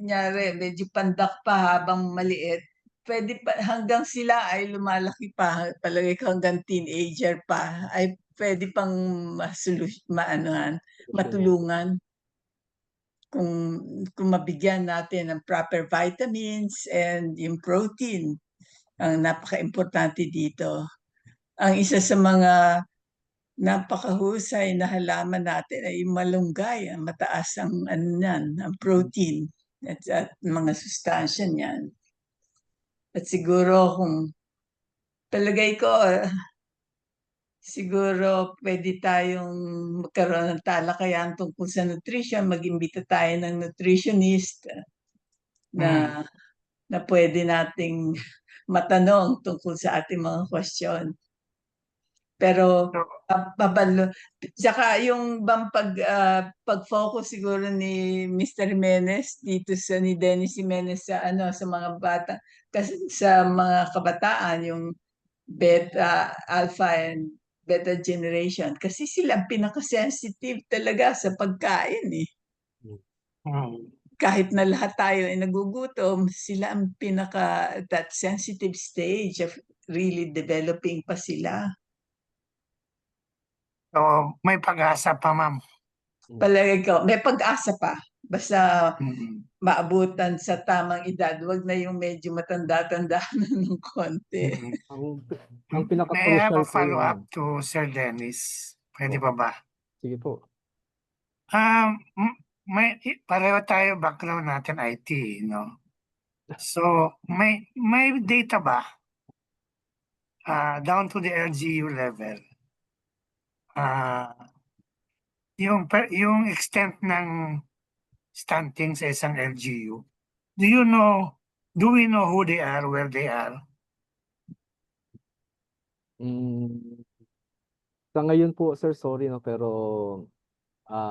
nyari, medyo pandak pa habang maliit, pwede pa, hanggang sila ay lumalaki pa, palagay ko hanggang teenager pa, ay pwede pang matulungan kung mabigyan natin ng proper vitamins and yung protein. Ang napaka-importante dito. Ang isa sa mga napakahusay na halaman natin ay yung malunggay. Mataas ang ang protein at mga sustansya niyan. At siguro kung palagay ko, siguro pwede tayong magkaroon ng talakayan tungkol sa nutrition, mag-imbita tayo ng nutritionist na pwede nating matanong tungkol sa ating mga question. Pero saka yung bang pag-focus siguro ni Mr. Jimenez dito ni Dennis Jimenez sa sa mga bata, kasi sa mga kabataan, yung beta, alpha and beta generation, kasi sila ang pinaka-sensitive talaga sa pagkain Kahit na lahat tayo ay nagugutom, sila ang that sensitive stage of really developing pa sila. So, may pag-asa pa, ma'am. Palagay ko, may pag-asa pa. Basta maabutan sa tamang edad. Huwag na yung medyo matanda-tanda na ng konti. Ang May I have pinaka-crucial a follow-up to Sir Dennis? Pwede pa ba? Sige po. Pareho tayo background natin IT, no? So, may data ba down to the LGU level yung extent ng stunting sa isang LGU. Do we know who they are, where they are? Sa ngayon po, sir, sorry, no, pero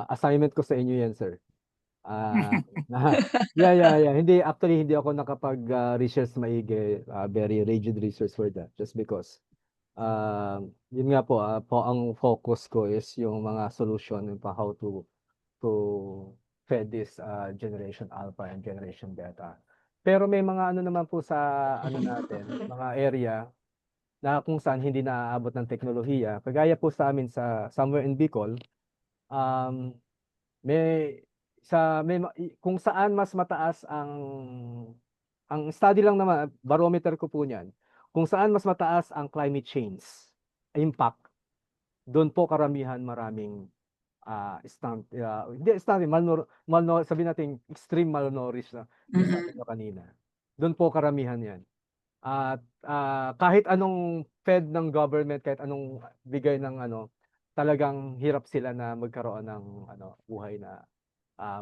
assignment ko sa inyo yan, sir. Yeah. Actually, hindi ako nakapag-research maigi, very rigid research for that. Just because, yun nga po, ang focus ko is yung mga solution and how to fed this generation alpha and generation beta. Pero may mga ano naman po sa ano natin, mga area na kung saan hindi naaabot ng teknolohiya. Kagaya po sa amin sa somewhere in Bicol, may kung saan mas mataas ang study lang naman, barometer ko po niyan. Kung saan mas mataas ang climate change impact, doon po karamihan maraming sabihin natin extreme malnourished na sabi nyo kanina. Doon po karamihan yan. At kahit anong fed ng government, kahit anong bigay ng talagang hirap sila na magkaroon ng buhay na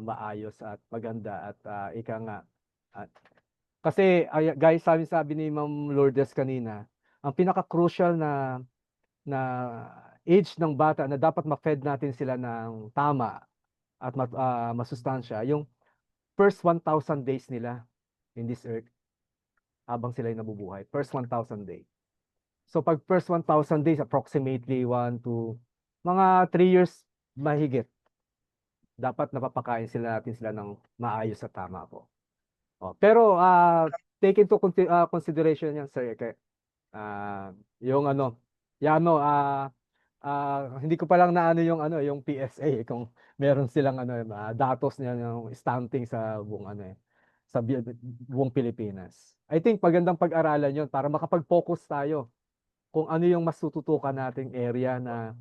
maayos at maganda at ika nga. Kasi guys, sabi ni Ma'am Lourdes kanina, ang pinaka-crucial na age ng bata na dapat ma-fed natin sila ng tama at masustansya, yung first 1,000 days nila in this earth habang sila nabubuhay. First 1,000 days. So pag first 1,000 days, approximately 1 to mga 3 years mahigit, dapat napapakain natin sila ng maayos at tama po. Pero take into consideration yan, sir. Okay? Yung hindi ko pa lang yung PSA kung meron silang datos niya yung stunting sa buong Pilipinas. I think magandang pag-aralan yon para makapag-focus tayo kung ano yung mas tututukan nating area na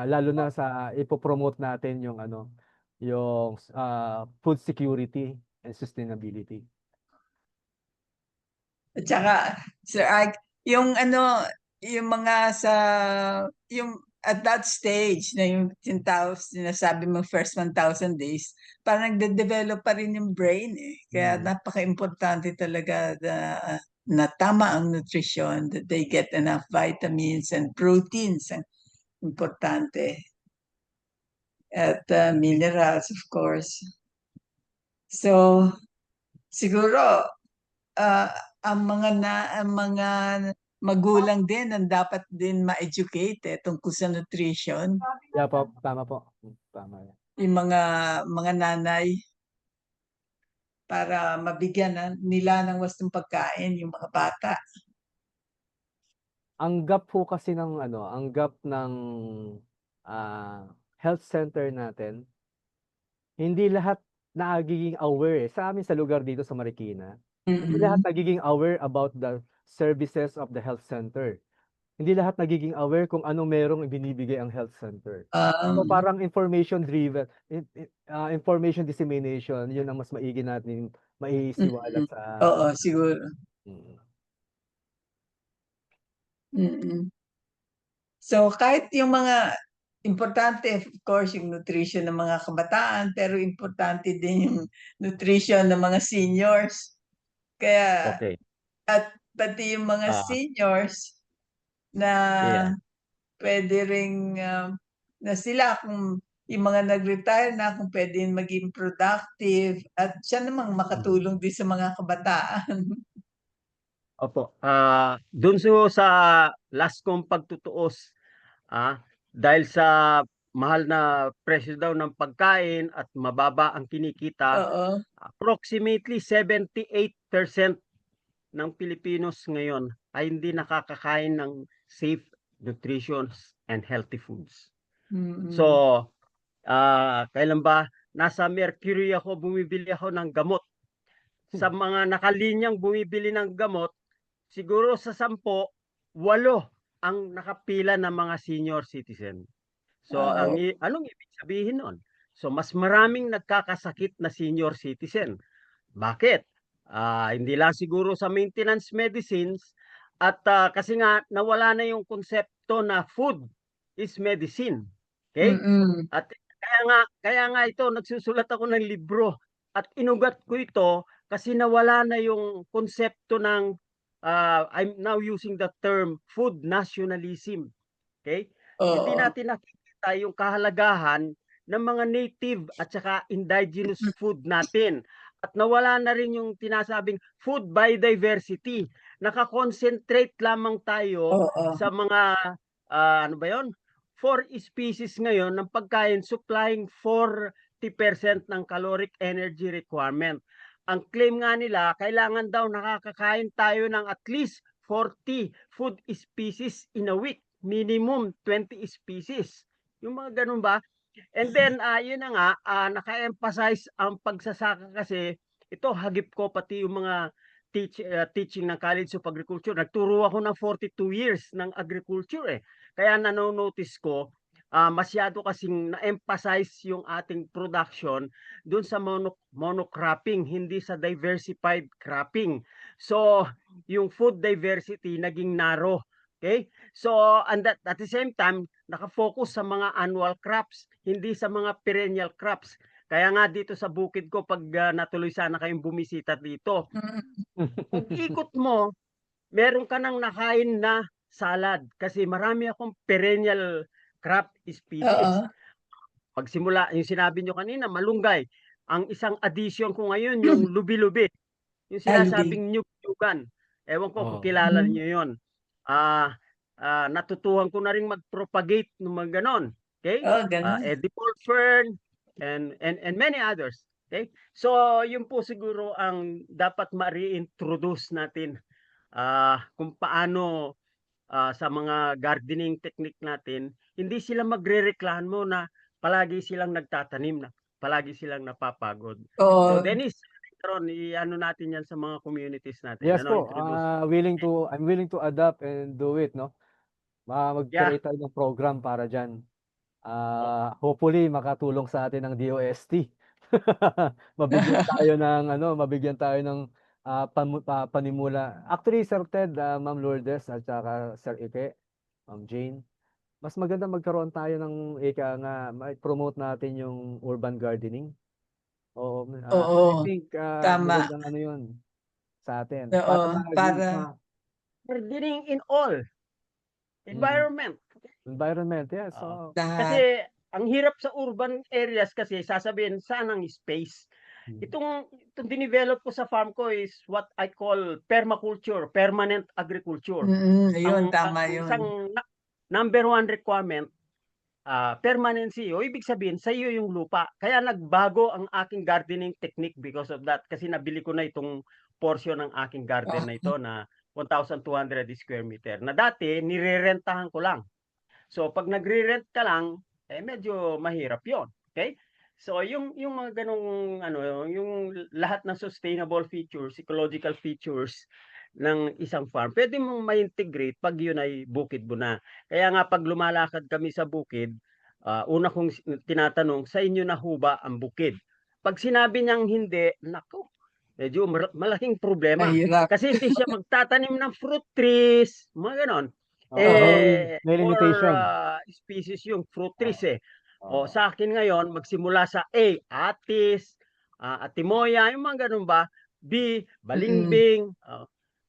lalo na sa ipopromote natin yung food security and sustainability. At saka, Sir Ike, yung mga yung at that stage na yung sinasabi mo first 1,000 days, parang nagde-develop pa rin yung brain eh. Kaya napaka-importante talaga na tama ang nutrition, that they get enough vitamins and proteins. Ang importante. At minerals, of course. So, siguro, ang mga magulang din ang dapat din ma-educate tungkol sa nutrition. Yeah po, tama po. Tama yan. Yung mga nanay para mabigyan nila ng wastong pagkain yung mga bata. Ang gap po kasi ng health center natin, hindi lahat nagiging aware sa amin sa lugar dito sa Marikina. Hindi lahat nagiging aware about the services of the health center. Hindi lahat nagiging aware kung ano merong ibinibigay ang health center. So parang information driven, information dissemination, yun ang mas maigi natin maisiwalat sa. Oo, siguro. So kahit yung mga importante, of course, yung nutrition ng mga kabataan, pero importante din yung nutrition ng mga seniors. Kaya, at pati yung mga seniors na pwede ring na sila kung yung mga nag-retire na kung pwede maging productive at siya namang makatulong din sa mga kabataan. Opo. Dun sa last kong pagtutuos, dahil sa mahal na presyo daw ng pagkain at mababa ang kinikita, approximately 78% ng Pilipinos ngayon ay hindi nakakakain ng safe nutrition and healthy foods. So, kailan ba nasa Mercury ako, bumibili ako ng gamot. Sa mga nakalinyang bumibili ng gamot, siguro sa 10, 8 ang nakapila ng mga senior citizen. So, anong ibig sabihin nun? So, mas maraming nagkakasakit na senior citizen. Bakit? Hindi lang siguro sa maintenance medicines at kasi nga nawala na yung konsepto na food is medicine. Okay? Mm-mm. At kaya nga ito, nagsusulat ako ng libro at inugat ko ito kasi nawala na yung konsepto ng I'm now using the term food nationalism. Okay? Hindi Oo. natin nakikita yung kahalagahan ng mga native at saka indigenous food natin. At nawala na rin yung tinasabing food biodiversity. Nakakonsentrate lamang tayo Oo. sa mga ano ba yon? 4 species ngayon ng pagkain supplying 40% ng caloric energy requirement. Ang claim nga nila, kailangan daw nakakakain tayo ng at least 40 food species in a week. Minimum 20 species. Yung mga ganun ba? And then, yun na nga, naka-emphasize ang pagsasaka kasi ito, hagip ko pati yung mga teaching ng College of Agriculture. Nagturo ako ng 42 years ng agriculture eh. Kaya nanonotice ko, masyado kasing na-emphasize yung ating production dun sa monocropping, hindi sa diversified cropping. So, yung food diversity naging narrow. Okay? So, and at the same time, nakafocus sa mga annual crops, hindi sa mga perennial crops. Kaya nga dito sa bukid ko, pag natuloy sana kayong bumisita dito, pag ikot mo, meron ka nang nakain na salad kasi marami akong perennial crop species. Oo. Pagsimula, yung sinabi nyo kanina, malunggay. Ang isang addition ko ngayon, yung lubi-lubi. Yung Lubi. sinasabing nyug-nyugan. Ewan ko kung kilala Mhm. niyo yun. Natutuhan ko na rin mag-propagate ng mga ganon. Okay? Ganun. Edible fern and many others. Okay? So, yun po siguro ang dapat ma-reintroduce natin kung paano sa mga gardening technique natin, hindi sila magrereklamo na palagi silang nagtatanim na, palagi silang napapagod. So Oo. Dennis, Ron, i-ano natin yan sa mga communities natin. Yes Ano, po, introduce. I'm willing to adapt and do it, no? Mag-create tayo ng program para dyan. Hopefully makatulong sa atin ng DOST. Mabigyan tayo ng panimula. Actually, Sir Ted, Ma'am Lourdes at saka Sir Ike, Ma'am Jane, mas maganda magkaroon tayo ng promote natin yung urban gardening. I Oo. think Tama. magandang ano yun sa atin. Oo. Gardening in all. Environment. Environment, yes. Lahat. Kasi ang hirap sa urban areas kasi sasabihin saan ang space. Itong dinivelop ko sa farm ko is what I call permaculture, permanent agriculture. Ayun, tama yun. Isang number 1 requirement, permanency. O ibig sabihin, sa iyo yung lupa. Kaya nagbago ang aking gardening technique because of that. Kasi nabili ko na itong portion ng aking garden na ito na 1,200 square meter. Na dati, nirerentahan ko lang. So, pag nagre-rent ka lang, medyo mahirap yon. Okay? So, yung mga ganong, yung lahat ng sustainable features, ecological features ng isang farm, pwede mong ma-integrate pag yun ay bukid mo na. Kaya nga, pag lumalakad kami sa bukid, una kong tinatanong, sa inyo na ho ba ang bukid? Pag sinabi niyang hindi, nako, medyo malaking problema. Mahirap. Kasi hindi siya magtatanim ng fruit trees, mga ganon. May limitation. Species yung fruit trees eh. Sa akin ngayon, magsimula sa A, atis, atimoya, yung mga ganun ba? B, balimbing.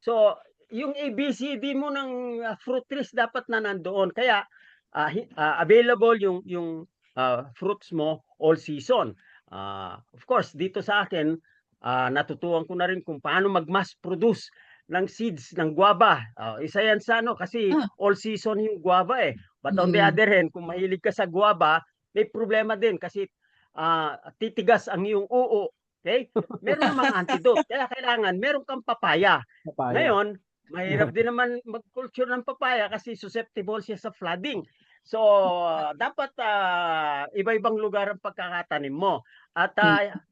So, yung ABCD mo ng fruit trees dapat na nandoon. Kaya, available yung fruits mo all season. Of course, dito sa akin, natutuhan ko na rin kung paano mag-mass produce ng seeds ng guava. Isa yan sa kasi all season yung guava eh. But on the other hand, kung mahilig ka sa guava, may problema din kasi titigas ang iyong uo. Okay? Meron namang antidote. Kaya kailangan meron kang papaya. Ngayon, mahirap din naman mag-culture ng papaya kasi susceptible siya sa flooding. So, dapat iba-ibang lugar ang pagkakatanim mo. At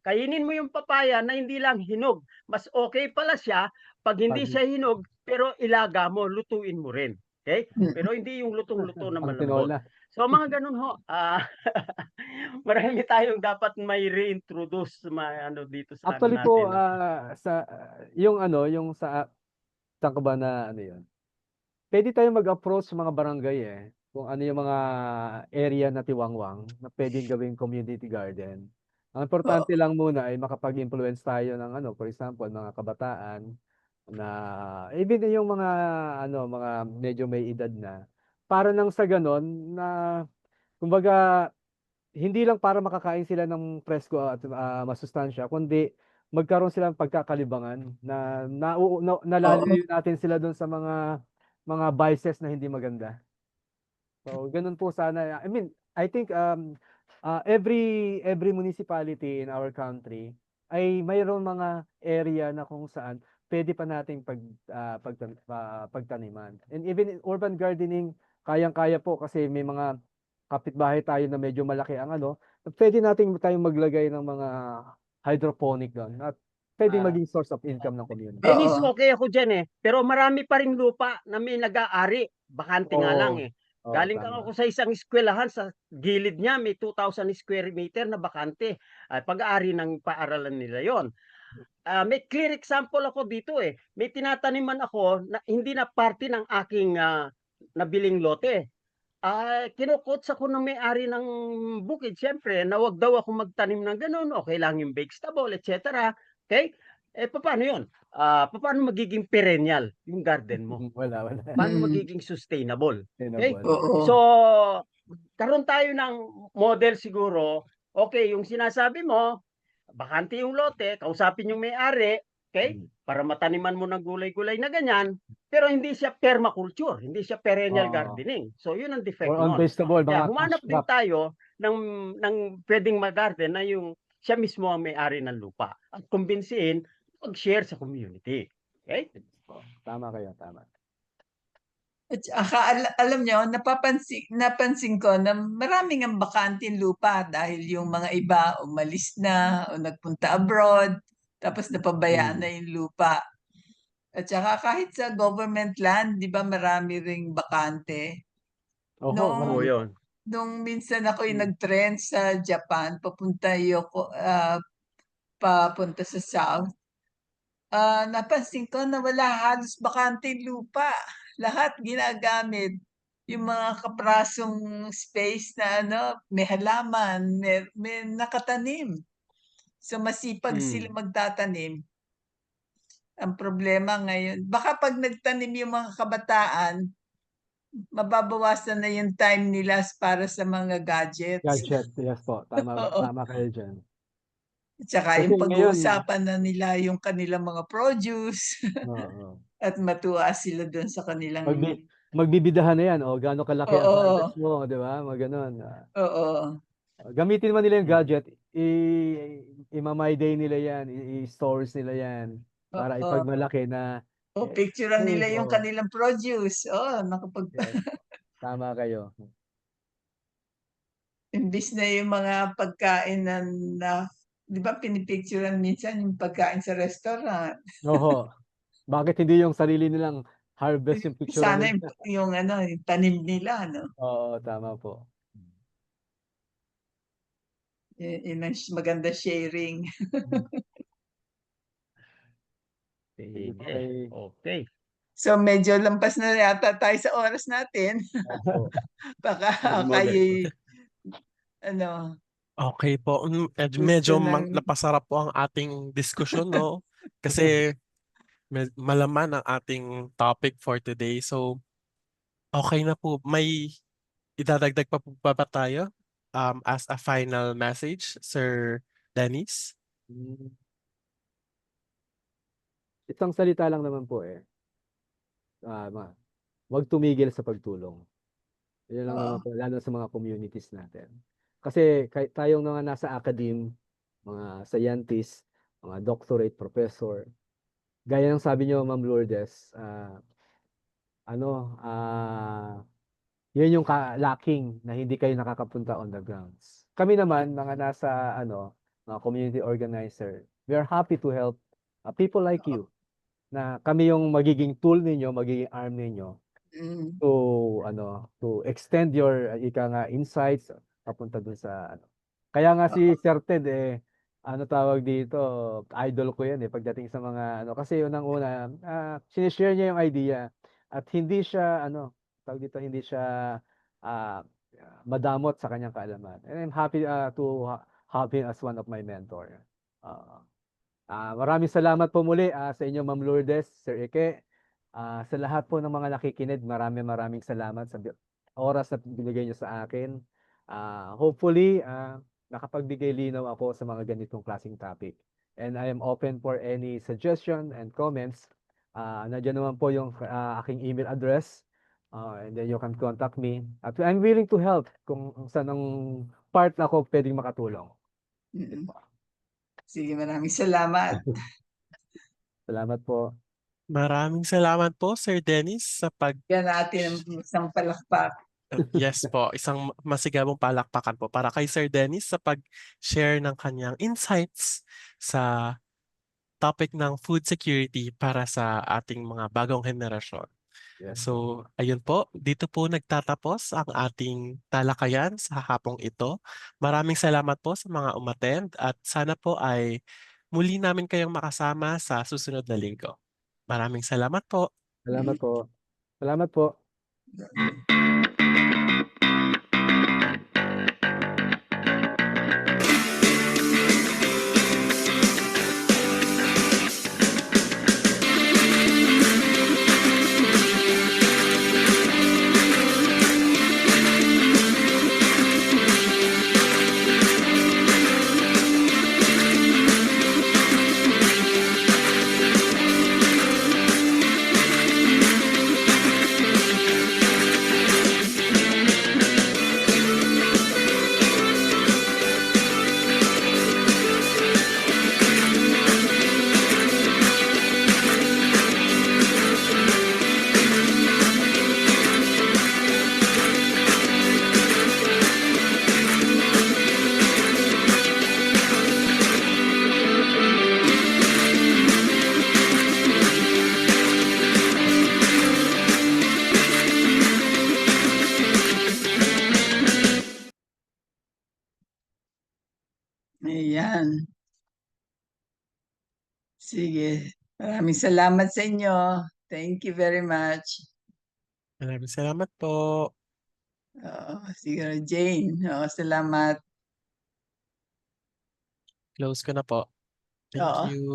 kainin mo yung papaya na hindi lang hinog. Mas okay pala siya pag hindi siya hinog, pero ilaga mo, lutuin mo rin. Okay? Pero hindi yung lutong-luto na malambot. So, mga ganun ho. Marami tayong dapat may reintroduce dito sa Actually natin. po, yung sa ba na yun. Pwede tayo mag-approach sa mga barangay eh. kung ano yung mga area na tiwangwang na pwedeng gawing community garden. Ang importante lang muna ay makapag-influence tayo ng ano, for example, mga kabataan na even yung mga ano, mga medyo may edad na para nang sa ganon na kumbaga hindi lang para makakain sila ng presko at masustansya, kundi magkaroon sila ng pagkakalibangan na nalalayo natin sila doon sa mga vices na hindi maganda. So, ganun po sana. I mean, I think every municipality in our country ay mayroon mga area na kung saan pwede pa nating pagtaniman. And even in urban gardening, kayang-kaya po kasi may mga kapitbahay tayo na medyo malaki ang ano, pwede nating tayong maglagay ng mga hydroponic doon at pwedeng Ah, maging source of income ng community. Dennis, Oo. okay ako dyan eh. Pero marami pa ring lupa na may nag-aari. Bakante nga lang Oo. eh. Oo, Galing ka tama. ako sa isang eskwelahan, sa gilid niya may 2,000 square meter na bakante. Pag-aari ng paaralan nila yon. May clear example ako dito eh. May tinataniman ako na hindi na parte ng aking nabiling lote. Kinukotsa ko ng may-ari ng bukid, siyempre, na wag daw ako magtanim ng ganun, okay lang yung vegetable, etc. Okay? Paano yun? Paano magiging perennial yung garden mo? Wala. Paano Mm. magiging sustainable? Okay? Sustainable. Oo. So, karoon tayo ng model siguro. Okay, yung sinasabi mo, bakante yung lote, kausapin yung may-ari, okay? Para mataniman mo ng gulay-gulay na ganyan, pero hindi siya permaculture, hindi siya perennial Oo. gardening. So, yun ang Or defect on nun. vegetable, Kaya mga humanap cash din crop. tayo ng pwedeng mag-garden na yung siya mismo ang may-ari ng lupa at kumbinsihin mag-share sa community. Okay? Tama kayo, tama. At saka alam nyo, napansin ko na maraming ang bakanting lupa dahil yung mga iba umalis na o nagpunta abroad, tapos napabayaan na yung lupa. At saka kahit sa government land, di ba marami ring bakante. Oho, Nung, Oo, marami. yun. nung minsan ako yung nag-trend sa Japan, papunta sa South, napansin ko na wala halos bakanting lupa. Lahat ginagamit. Yung mga kaprasong space na ano, may halaman, may nakatanim. So masipag sila magtatanim. Ang problema ngayon, baka pag nagtanim yung mga kabataan, mababawasan na yung time nila para sa mga gadgets. Gadget, yes po. Oo. Tama kayo dyan. At saka Kasi yung ngayon, pag-uusapan na nila yung kanilang mga produce oo. at matuwa sila doon sa kanilang Magbibidahan na yan. O, gaano kalaki ang Oo, harvest mo, di ba? Mga ganun. oo, Gamitin mo nila yung gadget, i-my day nila yan, i-stores nila yan, para oo. ipagmalaki na, O picturean nila yung oo, kanilang produce. Oh, yes, tama kayo. imbis na yung mga pagkain na 'di ba pinipicturean minsan yung pagkain sa restaurant. Oho, bakit hindi yung sarili nilang harvest yung picture Sana nila? yung ano, yung tanim nila, no? Oo, tama po. Yun ang maganda sharing. Sige po Sige. Okay. So medyo lampas na yata tayo sa oras natin. Opo. Baka Good model. kayo ano, Okay po. gusto Medyo ng napasarap po ang ating diskusyon, no? Kasi malaman ang ating topic for today. So, okay na po. May idadagdag pa po ba tayo as a final message, Sir Dennis? Isang salita lang naman po eh. Wag tumigil sa pagtulong. Yun lang naman po, lalo sa mga communities natin. Kasi tayong mga nasa academe, mga scientists, mga doctorate professor, gaya ng sabi niyo, Ma'am Lourdes, yun yung lacking na hindi kayo nakakapunta on the grounds. Kami naman, mga nasa, mga community organizer, we are happy to help people like you, na kami yung magiging tool ninyo, magiging arm ninyo, to extend your insights papunta dun sa Kaya nga si Sir Ted tawag dito, idol ko yan pagdating sa mga kasi unang-una sinishare niya yung idea at hindi siya tawag dito, hindi siya ah, madamot sa kanyang kaalaman. And I'm happy to have him as one of my mentor. Maraming salamat po muli sa inyo, Ma'am Lourdes, Sir Ike. Sa lahat po ng mga nakikinig, maraming salamat sa oras na binigay niyo sa akin. Hopefully, nakapagbigay linaw ako sa mga ganitong klaseng topic. And I am open for any suggestion and comments. Nandiyan naman po yung aking email address. And then you can contact me. At I'm willing to help kung saan ang part na ako pwedeng makatulong. Mm. Sige, maraming salamat. Salamat po. Maraming salamat po, Sir Dennis, sa Yan natin ang isang palakpak. Yes po, isang masigabong palakpakan po para kay Sir Dennis sa pag-share ng kanyang insights sa topic ng food security para sa ating mga bagong henerasyon. Yes. So, ayun po, dito po nagtatapos ang ating talakayan sa hapong ito. Maraming salamat po sa mga umattend at sana po ay muli namin kayong makasama sa susunod na linggo. Maraming salamat po. Salamat po. Salamat po. Ayan. Sige. Maraming salamat sa inyo. Thank you very much. Maraming salamat po. Sige, Jane. Salamat. Close ko na po. Thank Oo. you.